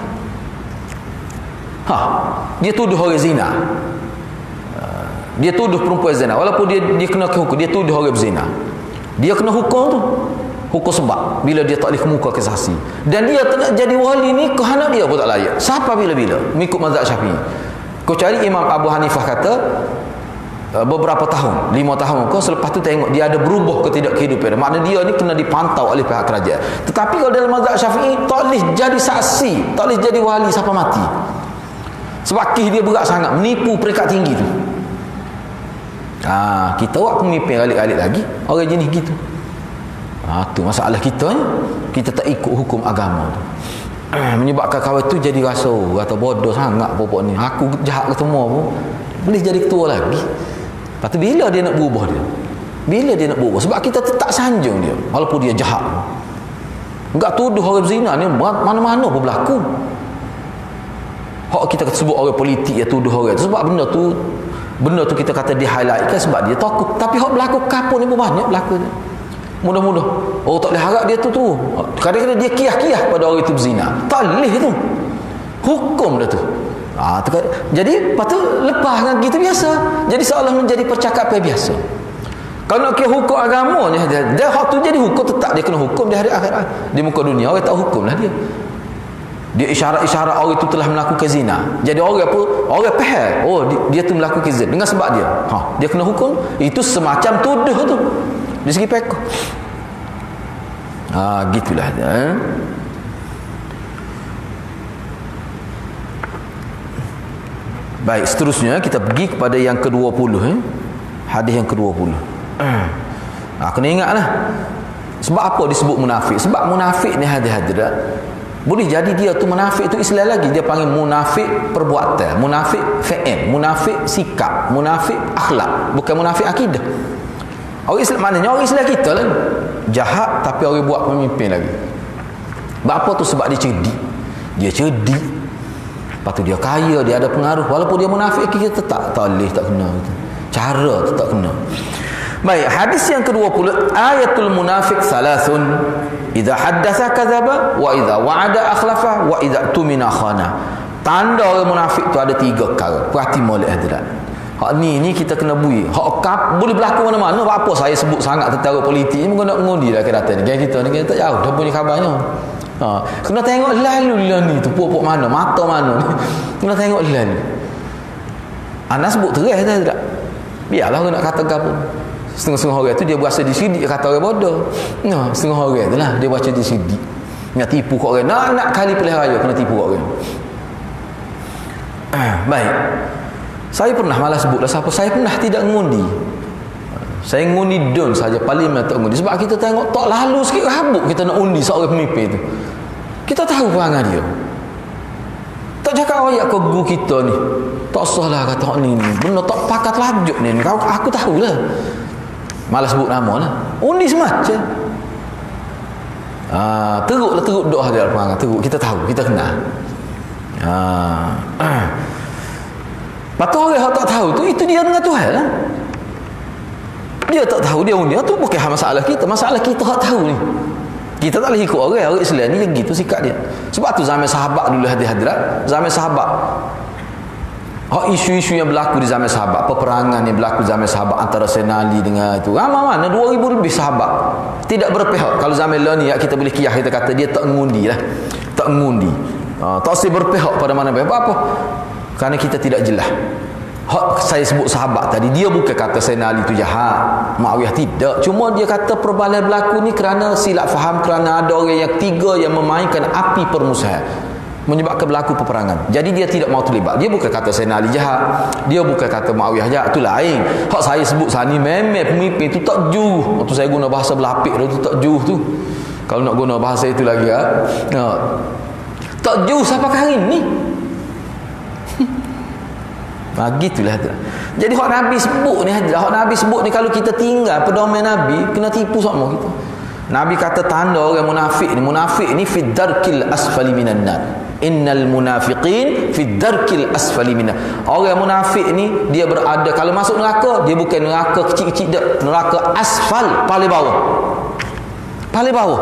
Speaker 2: Dia tuduh orang zina. Dia tuduh perempuan zina. Walaupun dia kena hukum, dia tuduh orang berzina. Dia kena hukum tu. Hukum sebab bila dia tak boleh kemuka ke saksi. Dan dia tak nak jadi wali ni, kehendak dia pun tak layak. Siapa bila-bila mengikut mazhab Syafi'i. Kau cari Imam Abu Hanifah kata beberapa tahun, 5 tahun kau, selepas tu tengok dia ada berubah ke tidak kehidupan. Maknanya dia ni kena dipantau oleh pihak kerajaan. Tetapi kalau dalam mazhab Syafi'i tak boleh jadi saksi, tak boleh jadi wali siapa mati. Sebab kih dia berat sangat, menipu peringkat tinggi tu. Kita buat pemimpin alik-alik lagi orang jenis gitu. Tu masalah kita ni. Kita tak ikut hukum agama tu. Menyebabkan kawan tu jadi rasa bodoh sangat pokok ni. Aku jahat ketemu pun boleh jadi ketua lagi. Lepas tu bila dia nak berubah dia? Bila dia nak berubah? Sebab kita tak sanjung dia walaupun dia jahat. Enggak tuduh orang berzina ni mana-mana pun berlaku. Hak kita sebut orang politik ya tuduh orang tu. Sebab benda tu kita kata di highlight kan sebab dia takut. Tapi hak berlaku kapur ni pun banyak berlaku. Mudah-mudah tak boleh harap dia tu. Kadang-kadang dia kiyah-kiyah pada orang itu berzina. Tak boleh tu. Hukum dah tu. Jadi lepas tu lepas dengan gitu biasa. Jadi seolah menjadi percakapan biasa. Kalau nak kira hukum agamanya, dia hak tu jadi hukum tetap dia kena hukum di hari akhirat. Di muka dunia orang tak hukum lah dia. Dia isyarat-isyarat orang itu telah melakukan zina. Jadi orang apa? Orang faham. Dia tu melakukan zina dengan sebab dia. Dia kena hukum. Itu semacam tuduh tu. Di segi pekah. Gitulah dia. Baik, seterusnya kita pergi kepada yang ke-20. Hadis yang ke-20. Kena ingatlah. Sebab apa disebut munafik? Sebab munafik ni hadirat. Boleh jadi dia tu munafik tu Islam lagi. Dia panggil munafik perbuatan, munafik fi'il, munafik sikap, munafik akhlak. Bukan munafik akidah. Orang Islam maknanya orang Islam kita lah. Jahat tapi orang buat pemimpin lagi. Apa tu? Sebab dia cerdik. Dia cerdik. Lepas tu dia kaya, dia ada pengaruh. Walaupun dia munafik, kita tak boleh, tak kena. Cara tu tak kena. Baik, hadis yang ke-20, ayatul munafiq salasun. Idza haddatsa kadzaba wa idza wa'ada akhlafa wa idza tumina khana. Tanda orang munafik tu ada 3 perkara. Perhati molek hadirat. Hak ni kita kena bui. Hak kap boleh berlaku mana-mana. Apa saya sebut sangat tentang politik ni, mungkin nak mengundi dah ke datang ni. Kita ni kita tak jauh dah punya khabarnya. Kena tengok lalu lah ni tu pokok mana, mata mana ni. Kena tengok lalu. Anak sebut terang tak? Biarlah orang nak kata apa. Setengah-setengah orang tu dia berasa disidik, dia kata orang bodoh. Setengah orang tu lah dia baca disidik. Nak tipu kat orang. Nak kali pilihan raya kena tipu kat orang. Baik. Saya pernah malas sebutlah siapa. Saya pernah tidak mengundi. Saya ngundi don saja, parlimen tak ngundi. Sebab kita tengok tak lalu sikit rabuk kita nak undi seorang pemimpin tu. Kita tahu perangai dia. Tak cakap royak ke guru kita ni. Tak salah kata ni. Benda tak pakat lajuk ni. Aku tahulah. Malas sebut nama lah. Undi semacam. Teruk doa dia perangai. Teruk. Kita tahu. Kita kenal. Lepas tu orang yang tak tahu tu, itu dia dengan Tuhan lah. Dia tak tahu dia undi. Itu bukan masalah kita. Masalah kita tak tahu ni. Kita tak boleh ikut orang Islam ni gitu sikap dia. Sebab tu zaman sahabat dulu hadirat, zaman sahabat. Isu-isu yang berlaku di zaman sahabat, peperangan yang berlaku di zaman sahabat antara Senali dengan itu. Mana 2000 lebih sahabat tidak berpihak. Kalau zaman lah ni kita boleh kiyah, kita kata dia tak mengundi lah. Tak mengundi. Tak usah berpihak pada mana pihak. Apa? Kerana kita tidak jelas. Saya sebut sahabat tadi, dia bukan kata Sayyidina Ali tu jahat, Muawiyah tidak. Cuma dia kata perbalahan berlaku ni kerana silap faham, kerana ada orang yang tiga yang memainkan api permusuhan, menyebabkan berlaku peperangan. Jadi dia tidak mau terlibat. Dia bukan kata Sayyidina Ali jahat, dia bukan kata Muawiyah jahat, itu lain. Hak saya sebut saat ni memang pemimpin tu tak juruh. Waktu saya guna bahasa belapik tu tak juruh tu. Kalau nak guna bahasa itu lagi tak juruh sampai hari ni. Gitulah tu. Jadi hak Nabi sebut ni, hak Nabi sebut ni, kalau kita tinggal pedoman Nabi, kena tipu sama kita. Nabi kata tanda orang munafik ni fi darkil asfali minan nar. Innal munafiqin fi darkil asfali minan. Orang munafik ni dia berada, kalau masuk neraka, dia bukan neraka kecil-kecil dak, neraka asfal, paling bawah. Paling bawah.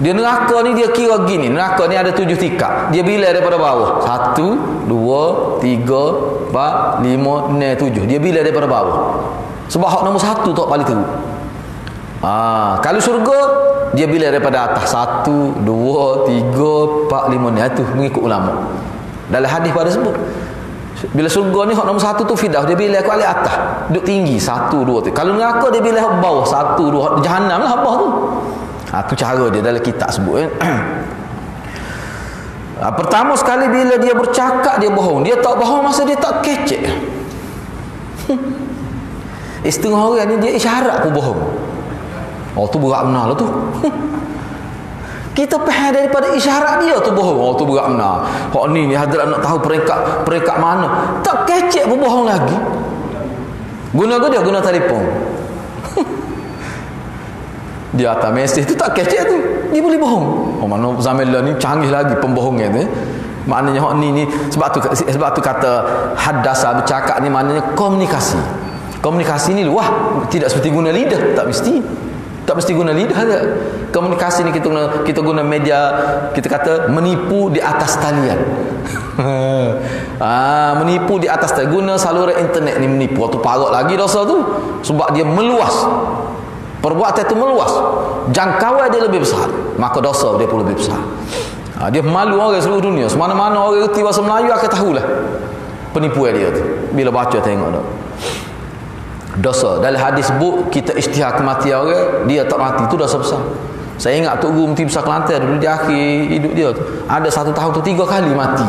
Speaker 2: Dia neraka ni dia kira gini. Neraka ni ada 7 tingkat. Dia bila daripada bawah. 1, 2, 3, 4, 5, 6, 7. Dia bila daripada bawah. Sebab hak nombor 1 tak paling teruk. Kalau syurga, dia bila daripada atas. 1, 2, 3, 4, 5 ni. Itu mengikut ulama. Dalam hadis pada sebut. Bila syurga ni hak nombor 1 tu fidah. Dia bila ke atas. Duduk tinggi. 1, 2, 3. Kalau neraka dia bila hak bawah. 1, 2. Jahannam lah bawah tu. Itu cara dia dalam kitab sebut. Pertama sekali bila dia bercakap dia bohong. Dia tak bohong masa dia tak kecek. Setengah orang ni dia isyarat pun bohong. Tu berat benar lah tu. Kita faham daripada isyarat dia tu bohong. Tu berat benar. Hak ni hadirat nak tahu peringkat mana. Tak kecek pun bohong lagi. Guna ke dia? Guna telefon. Dia atas mesej tu tak kecek tu, dia boleh bohong. Mana zaman lah ni canggih lagi pembohongan tu. Maknanya hak ni sebab tu kata hadasa, bercakap ni maknanya komunikasi. Komunikasi ni luah, tidak seperti guna lidah, tak mesti guna lidah tak. Komunikasi ni kita guna media, kita kata menipu di atas talian. Menipu di atas talian, guna saluran internet ni menipu. Tu parut lagi dosa tu sebab dia meluas. Perbuatan itu meluas, jangkauan dia lebih besar, maka dosa dia pun lebih besar. Dia malu orang seluruh dunia. Semana-mana orang reti bahasa Melayu akan tahulah penipuan dia tu bila baca tengok tu. Dosa dalam hadis sebut kita isytihar kematian orang, dia tak mati, tu dosa besar. Saya ingat Tok Guru Mufti Besar Kelantan dulu di akhir hidup dia tu, ada 1 tahun tu 3 kali mati.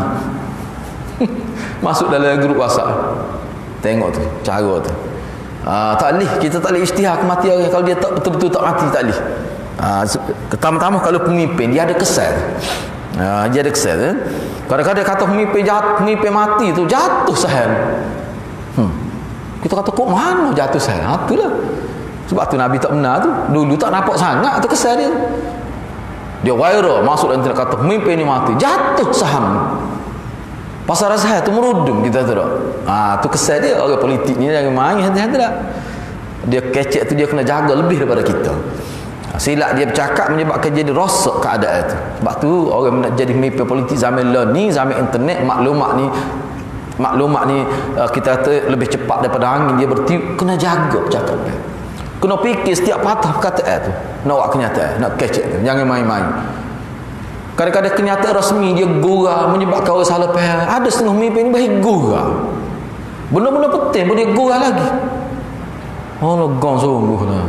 Speaker 2: Masuk dalam grup WhatsApp. Tengok tu cara tu. Tak boleh, kita tak boleh isytihar kematian orang kalau dia tak betul-betul tak mati, tak boleh. Pertama-tama kalau pemimpin dia ada kesan. Dia ada kesan. Kadang-kadang kata pemimpin mati tu jatuh saham. Kita kata kok mana jatuh saham? Itulah. Sebab tu Nabi tak benar tu. Dulu tak nampak sangat tu kesan dia. Dia viral masuk dalam internet kata pemimpin ni mati, jatuh saham. Pasal rasa tu merudum kita tu dah. Tu kesan dia. Orang politik ni jangan main hati-hati dah. Dia kecek tu dia kena jaga lebih daripada kita. Silap dia bercakap menyebabkan jadi rosak keadaan tu. Sebab tu orang nak jadi pemimpin politik zaman ni, zaman internet, maklumat ni kita kata lebih cepat daripada angin, dia bertiup. Kena jaga percakapan. Kena fikir setiap patah perkataan tu. Nak buat kenyataan, nak kecek tu. Jangan main-main. Kadang-kadang kenyataan rasmi dia gurau menyebabkan orang salah faham. Ada setengah mimpi ni baik gurau. Benda-benda penting pun dia gurau lagi. Oh, legong sungguh lah.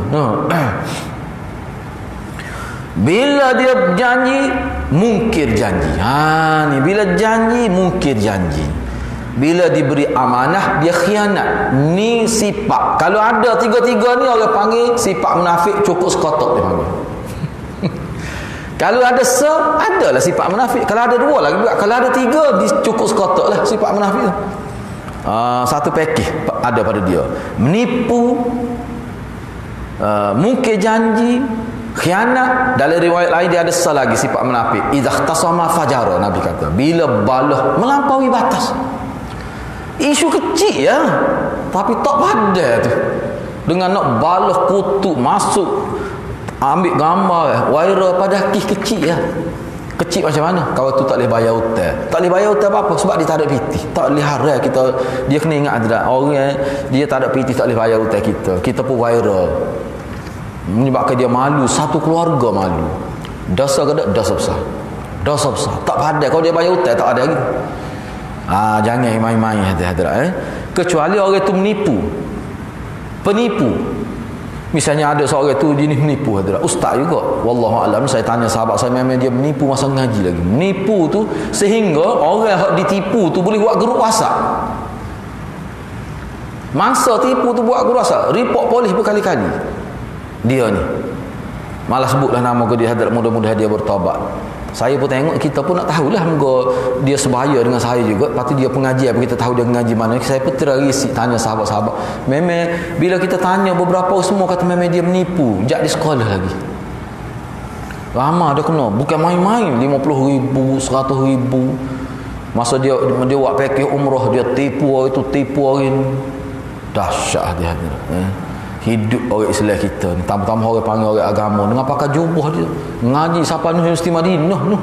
Speaker 2: Bila dia janji, mungkir janji. Ni bila janji, mungkir janji. Bila diberi amanah, dia khianat. Ni sifat. Kalau ada tiga-tiga ni orang panggil sifat munafik cukup sekotok dia panggil. Kalau ada adalah sifat munafik. Kalau ada dua lagi, kalau ada tiga, cukup sekotok lah sifat munafik tu. Satu pakej ada pada dia. Menipu, mungkir janji, khianat. Dalam riwayat lain dia ada lagi sifat munafik. Idza ikhtasama fajara, Nabi kata. Bila balah melampaui batas. Isu kecil ya, tapi tak padah tu. Dengan nak balah kutuk masuk, ambil gambar viral pada kes kecil ya. Kecil macam mana? Kau tu tak boleh bayar hutang. Tak boleh bayar hutang apa? Sebab dia tak ada piti. Tak boleh haram kita. Dia kena ingat ada orang dia tak ada piti, tak boleh bayar hutang kita. Kita pun viral. Menyebabkan dia malu, satu keluarga malu. Dosa ke tak? Dosa besar. Dosa besar. Tak padah kalau dia bayar hutang tak ada lagi. Jangan main-main hadirat. Kecuali orang itu menipu. Penipu. Misalnya ada seorang tu jenis menipu hadirat. Ustaz juga. Wallahu alam, saya tanya sahabat saya, memang dia menipu masa ngaji lagi. Menipu tu sehingga orang yang ditipu tu boleh buat grup WhatsApp. Masa tipu tu buat grup WhatsApp, report polis berkali-kali. Dia ni. Malah sebutlah nama ke dia hadirat, mudah-mudahan dia bertaubat. Saya pun tengok, kita pun nak tahulah moga dia sebaya dengan saya juga. Lepas tu dia pengaji apa, kita tahu dia mengaji mana. Saya pun terisi tanya sahabat-sahabat. Memang bila kita tanya beberapa semua kata memang dia menipu. Jak di sekolah lagi. Lama dah kena. Bukan main-main. 50,000, 100,000. Masa dia buat pakej umrah, dia tipu orang itu, tipu orang. Dahsyat dia. Hidup orang Islam kita ni, tambah-tambah orang panggil orang agama dengan pakai jubah dia ngaji siapa ni Universiti Madinah tu.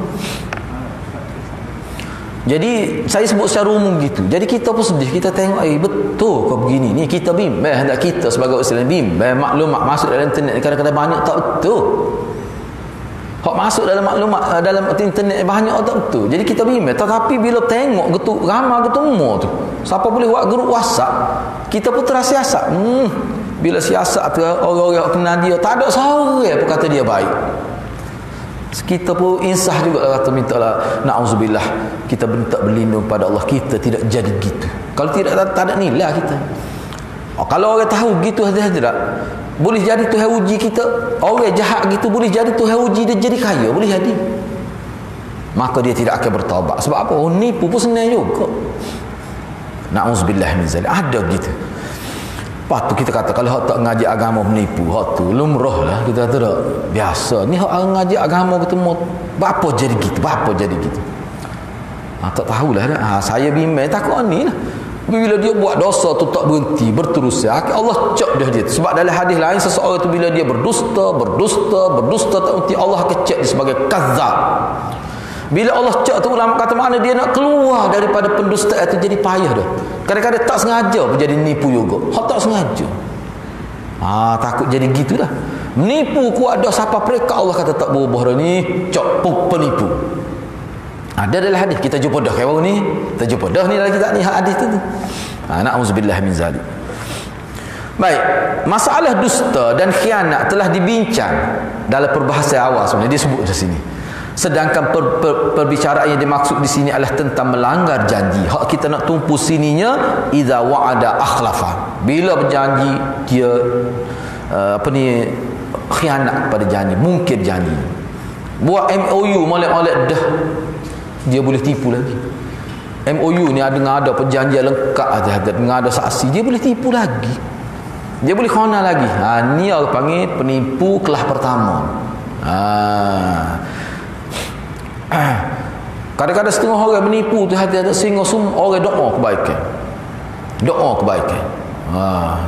Speaker 2: Jadi saya sebut secara umum gitu. Jadi kita pun sedih, kita tengok betul ke begini ni, kita bimbang hendak kita sebagai orang Islam bimbang maklumat masuk dalam internet kadang-kadang banyak tak betul. Hak masuk dalam maklumat dalam internet banyak tak betul. Jadi kita bimbang. Tetapi bila tengok gitu ramai ketemu tu, siapa boleh buat grup WhatsApp, kita pun tersiasat. Bila siasat tu orang-orang kenal dia tak ada seorang pun kata dia baik. Kita pun insah juga kata mintalah na'udzubillah, kita minta berlindung pada Allah kita tidak jadi gitu. Kalau tidak tak ada nilai kita. Kalau orang tahu gitu hadirat, boleh jadi Tuhan uji kita. Orang jahat gitu boleh jadi Tuhan uji dia jadi kaya, boleh jadi. Maka dia tidak akan bertaubat. Sebab apa? Nipu pun senang juga. Na'udzubillah min zalik. Ada gitu. Lepas tu kita kata kalau hak tak ngaji agama menipu, hak tu lumrah lah, kita kata tak biasa. Ni hak ngaji agama ketemu apa jadi gitu, apa jadi gitu. Tak tahulah dah. Saya bimbang takut ni lah. Bila dia buat dosa tu tak berhenti, berterus, Allah cek dia. Sebab dalam hadis lain seseorang tu bila dia berdusta tak berhenti, Allah akan cek dia sebagai kadzab. Bila Allah cek tu ulama kata mana dia nak keluar daripada pendustaan itu jadi payah dah. Kadang-kadang tak sengaja pun jadi nipu juga. Hak tak sengaja. Takut jadi gitulah. Menipu kuat dah siapa mereka Allah kata tak berubah dah ni, cok penipu. Ada dalam hadis kita jumpa dah kawan ni, kita jumpa dah ni lagi tak ni hadis tu. Na'udzubillah min zalik. Baik, masalah dusta dan khianat telah dibincang dalam perbahasan awal sebenarnya disebut di sini. Sedangkan perbicaraan yang dimaksud di sini adalah tentang melanggar janji. Hak kita nak tumpu sininya idza wa'ada akhlafa. Bila berjanji dia khianat pada janji, mungkin janji. Buat MOU molek-molek dah dia boleh tipu lagi. MOU ni ada perjanjian lengkap ada dengan ada saksi, dia boleh tipu lagi. Dia boleh khana lagi. Ni orang panggil penipu kelas pertama. Kadang-kadang setengah orang menipu tu hati-hati sehingga orang doa kebaikan.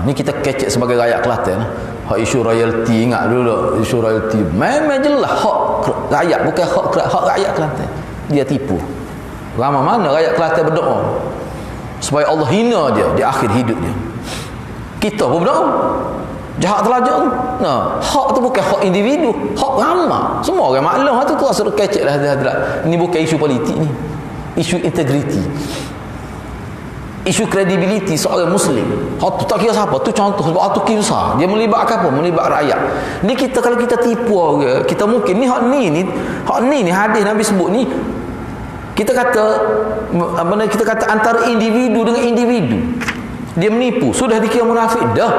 Speaker 2: Ni kita kecek sebagai rakyat Kelantan. Hak isu royalty, ingat dulu isu royalty. Memang jelas hak rakyat, bukan hak rakyat Kelantan. Dia tipu. Ramai mana rakyat Kelantan berdoa supaya Allah hina dia di akhir hidup dia. Kita pun berdoa. Jahat terlajak tu. Nah, hak tu bukan hak individu, hak ramai. Semua orang maklum tu tu asal kecek lah hadirat. Ini bukan isu politik ni. Isu integriti. Isu credibility seorang muslim. Hak tu tak kira siapa, tu contoh sebab tu kisah. Dia melibatkan apa? Melibat rakyat. Ni kita kalau kita tipu orang, kita mungkin ni hak ni hadis Nabi sebut ni. Kita kata antara individu dengan individu. Dia menipu, sudah dikira munafik dah.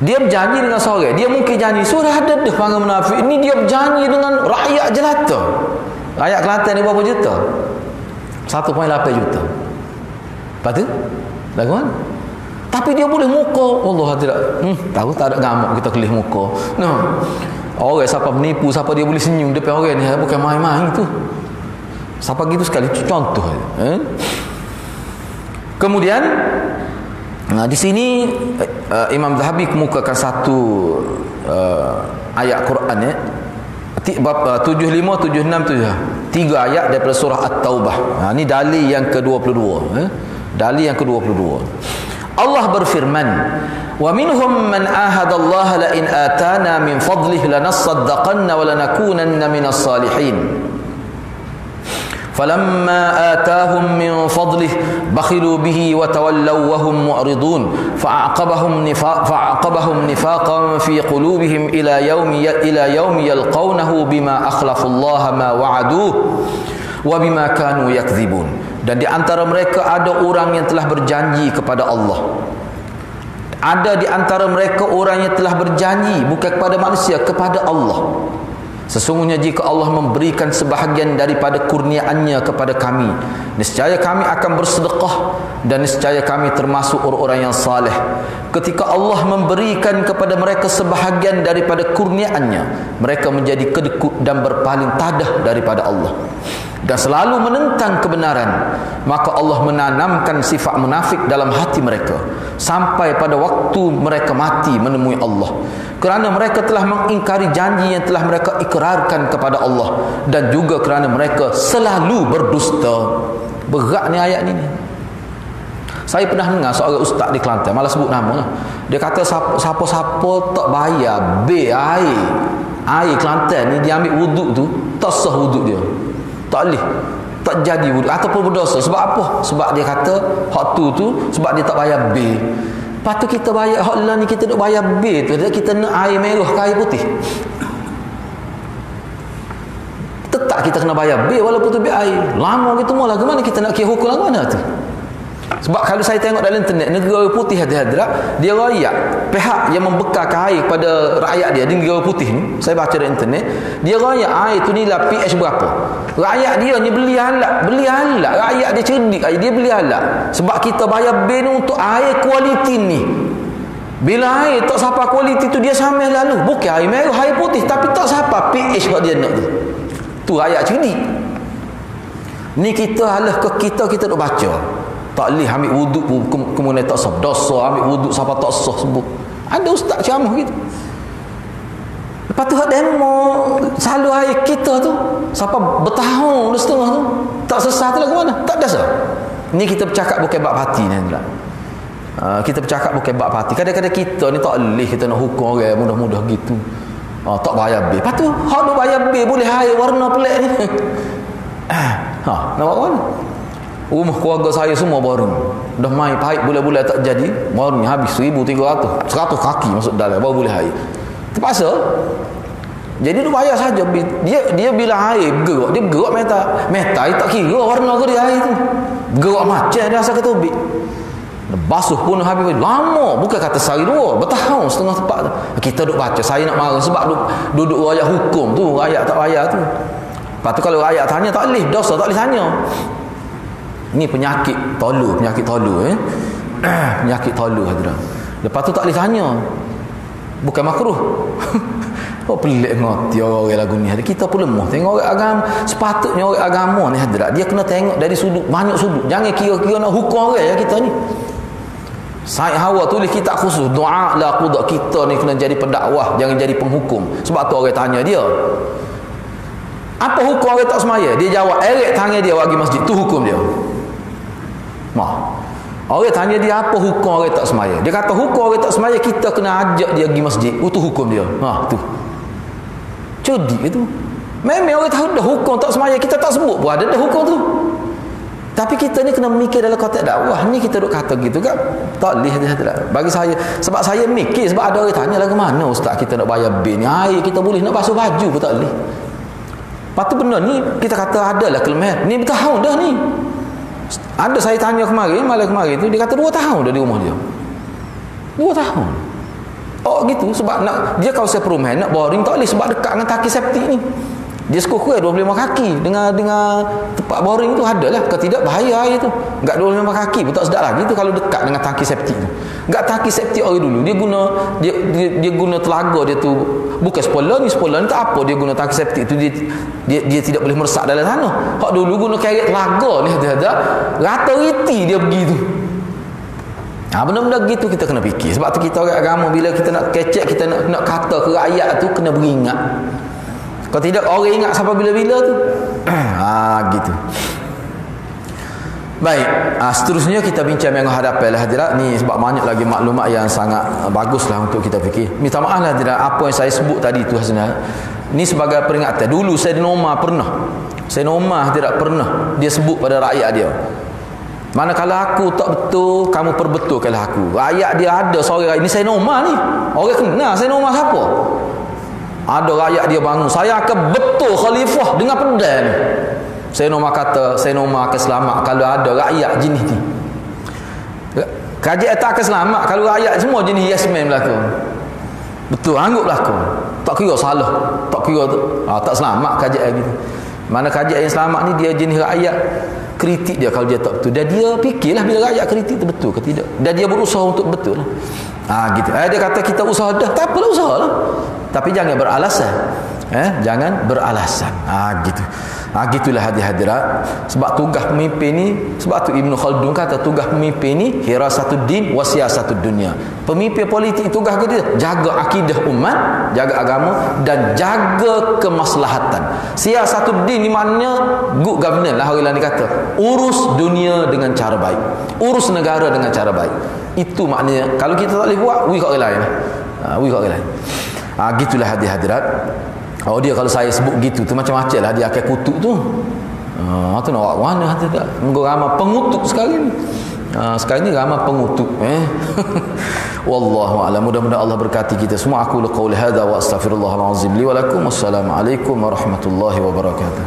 Speaker 2: Dia berjanji dengan seorang, dia mungkin janji sudah ada dah panggil munafik. Ini dia berjanji dengan rakyat jelata. Rakyat Kelantan ni berapa juta? 1.8 juta. Lepas tu lagu mana? Tapi dia boleh muka Allah tidak. Tahu tak ada ngamuk kita kelih muka. Nah, orang siapa menipu, siapa dia boleh senyum depan orang ni, bukan main-main tu. Siapa gitu sekali, itu contoh. Kemudian di sini Imam Zahabi kemukakan satu ayat Quran ya. 75, 76, 7. 3 ayat daripada surah At-Taubah. Ini dalil yang ke-22. Dalil yang ke-22. Allah berfirman, "Wa minhum man ahada Allah la in atana min fadlihi lanasaddaqanna wa lanakunanna minas salihin." فَلَمَّا آتَاهُمْ مِنْ فَضْلِهِ بَخِلُوا بِهِ وَتَوَلَّوْا وَهُمْ مُعْرِضُونَ فَأَعْقَبَهُمْ نِفَاقًا فِي قُلُوبِهِمْ إِلَى يَوْمِ يَلْقَوْنَهُ بِمَا أَخْلَفُوا اللَّهَ مَا وَعَدُوهُ وَبِمَا كَانُوا يَكْذِبُونَ. Dan di antara mereka ada orang yang telah berjanji kepada Allah. Ada di antara mereka orang yang telah berjanji bukan kepada manusia, kepada Allah. Sesungguhnya jika Allah memberikan sebahagian daripada kurniaannya kepada kami, niscaya kami akan bersedekah dan niscaya kami termasuk orang-orang yang saleh. Ketika Allah memberikan kepada mereka sebahagian daripada kurniaannya, mereka menjadi kedekut dan berpaling tadah daripada Allah dan selalu menentang kebenaran. Maka Allah menanamkan sifat munafik dalam hati mereka sampai pada waktu mereka mati menemui Allah, kerana mereka telah mengingkari janji yang telah mereka ikrarkan kepada Allah, dan juga kerana mereka selalu berdusta. Berat ni ayat ni. Saya pernah dengar seorang ustaz di Kelantan, malah sebut nama lah. Dia kata siapa-siapa tak bayar bil air Kelantan ni, dia ambil wuduk tu tak sah wuduk dia, tak boleh, tak jadi wuduk ataupun berdosa. Sebab apa? Sebab dia kata hak tu sebab dia tak bayar bil. Lepas tu kita bayar hak lah ni, kita nak bayar bil tu, kita nak air merah ke air putih, tetap kita kena bayar bil walaupun tu bil air. Lama gitu malah ke mana kita nak kira hukum lagu mana tu? Sebab kalau saya tengok dalam internet, negara putih hadirat, dia rakyat, pihak yang membekalkan air kepada rakyat dia di negara putih ni, saya baca dalam internet, dia rakyat air tu nilai pH berapa. Rakyat dia ni beli alat, rakyat dia cerdik, dia beli alat. Sebab kita bayar bil untuk air kualiti ni. Bila air tak sampai kualiti tu, dia samai lalu. Bukan air merah, air putih, tapi tak sampai pH yang dia nak tu. Tu rakyat cerdik. Ni kita halah ke kita nak baca. Tak boleh ambil wuduk pun kemudian tak sah. Dosa ambil wuduk siapa tak sah sebut. Ada ustaz ceramah gitu. Lepas tu hak demo selalu air kita tu siapa bertahun setengah tu tak sesat tu lagu mana? Tak ada sah. Ni kita bercakap bukan bab hati ni pula. Kita bercakap bukan bab hati. Kadang-kadang kita ni tak boleh kita nak hukum orang mudah-mudah gitu. Tak bayar bil. Lepas tu hak nak bayar bil boleh air warna pelik ni. Nampak kan? Rumah keluarga saya semua baru. Dah main pahit bulan-bulan tak jadi, barunya habis 1,300 kaki masuk dalam baru boleh air. Terpaksa. Jadi dia bayar saja. Dia bila air bergerak, dia bergerak meta tak kira warna ke dia air tu. Bergerak macam dia rasa ketubik. Basuh pun habis lama, bukan kata sehari dua, bertahun setengah tempat tu. Kita duk baca, saya nak marah sebab duduk rakyat hukum tu, rakyat tak bayar tu. Lepas tu kalau rakyat tanya tak boleh, dosa tak boleh tanya. Ini penyakit tolu penyakit tolu hadirat. Lepas tu tak boleh tanya, bukan makruh. Pelik ngerti orang lagu ni. Kita pun lemah tengok orang agama. Sepatutnya orang agama ni hadirat, dia kena tengok dari banyak sudut. Jangan kira-kira nak hukum orang ya kita ni. Said Hawa tulis kitab khusus doa la qudak. Kita ni kena jadi pendakwah, jangan jadi penghukum. Sebab tu orang tanya dia, apa hukum orang tak semaya? Dia jawab, eret tangan dia bagi masjid, tu hukum dia. Orang tanya dia apa hukum orang tak semaya. Dia kata hukum orang tak semaya, kita kena ajak dia pergi masjid. Itu hukum dia. Tu. Cerdik itu. Memang orang tahu dah hukum tak semaya, kita tak sebut pun ada dah hukum tu. Tapi kita ni kena mikir dalam konteks dakwah ni, kita duk kata gitu kan. Tak boleh bagi saya. Sebab saya mikir, sebab ada orang tanya lah, ke mana ustaz kita nak bayar bil ni? Air kita boleh nak basuh baju pun tak boleh. Lepas tu benda ni kita kata adalah kelemahan. Ni bertahun dah ni. Ada saya tanya malam kemarin tu, dia kata 2 tahun dah di rumah dia. 2 tahun. Oh gitu, sebab nak dia kalau saya perumahan nak boring tak boleh sebab dekat dengan tangki septik ni. Dia sekurang 25 kaki dengan tempat boring tu ada lah. Kalau tidak bahaya air tu. Enggak 25 kaki pun tak sedap lagi tu kalau dekat dengan tangki septik tu. Enggak tangki septik orang dulu. Dia guna telaga dia tu bukan spoiler ni tak apa, dia guna tangki septik tu dia tidak boleh meresap dalam tanah. Hak dulu guna kerek telaga ni ada rata riti dia pergi tu. Benda-benda gitu kita kena fikir. Sebab tu kita orang agama bila kita nak kecek, kita nak kata ke rakyat tu kena beringat. Kalau tidak orang ingat sampai bila-bila tu. Gitu. Baik, seterusnya kita bincang minggu hadapan lah hadirat ni, sebab banyak lagi maklumat yang sangat baguslah untuk kita fikir. Minta maaf lah hadirat, apa yang saya sebut tadi tu sebenarnya ni sebagai peringatan. Dulu Sayyidina Umar hadirat pernah dia sebut pada rakyat dia, manakala aku tak betul, kamu perbetulkanlah aku. Rakyat dia ada seorang ni Sayyidina Umar ni, orang kenal Sayyidina Umar siapa? Ada rakyat dia bangun, saya akan betul khalifah dengan pedang ni. Sayyidina Umar kata, Sayyidina Umar akan selamat kalau ada rakyat jenis ni. Kerajaan tak akan selamat kalau rakyat semua jenis yes man berlaku. Betul, anggap berlaku. Tak kira salah, tak kira tak selamat kerajaan gitu. Mana kerajaan yang selamat ni dia jenis rakyat kritik dia kalau dia tak betul. Dan dia fikirlah bila rakyat kritik tu betul ke tidak. Dan dia berusaha untuk betul lah. Gitu. Dia kata kita usaha dah, tak apalah usaha lah. Tapi jangan beralasan. Jangan beralasan. Gitu. Gitulah hadirat. Sebab tugas pemimpin ni, sebab tu Ibn Khaldun kata tugas pemimpin ni hirasatud din wa siyasatud dunya. Pemimpin politik tugas dia jaga akidah umat, jaga agama dan jaga kemaslahatan. Siyasatud din ni maknanya good governance lah, orang lain kata urus dunia dengan cara baik, urus negara dengan cara baik. Itu maknanya. Kalau kita tak boleh buat, we kat orang lain. Gitulah hadirat. Dia kalau saya sebut gitu tu macam-macam lah dia akan kutuk tu. Tu nak buat mana hati tak? Ramai pengutuk sekarang ni. Sekarang ni ramai pengutuk. Wallahu a'lam. Mudah-mudahan Allah berkati kita semua. Aku qauli hadza wa astaghfirullahal azim li wa lakum. Wassalamualaikum warahmatullahi wabarakatuh.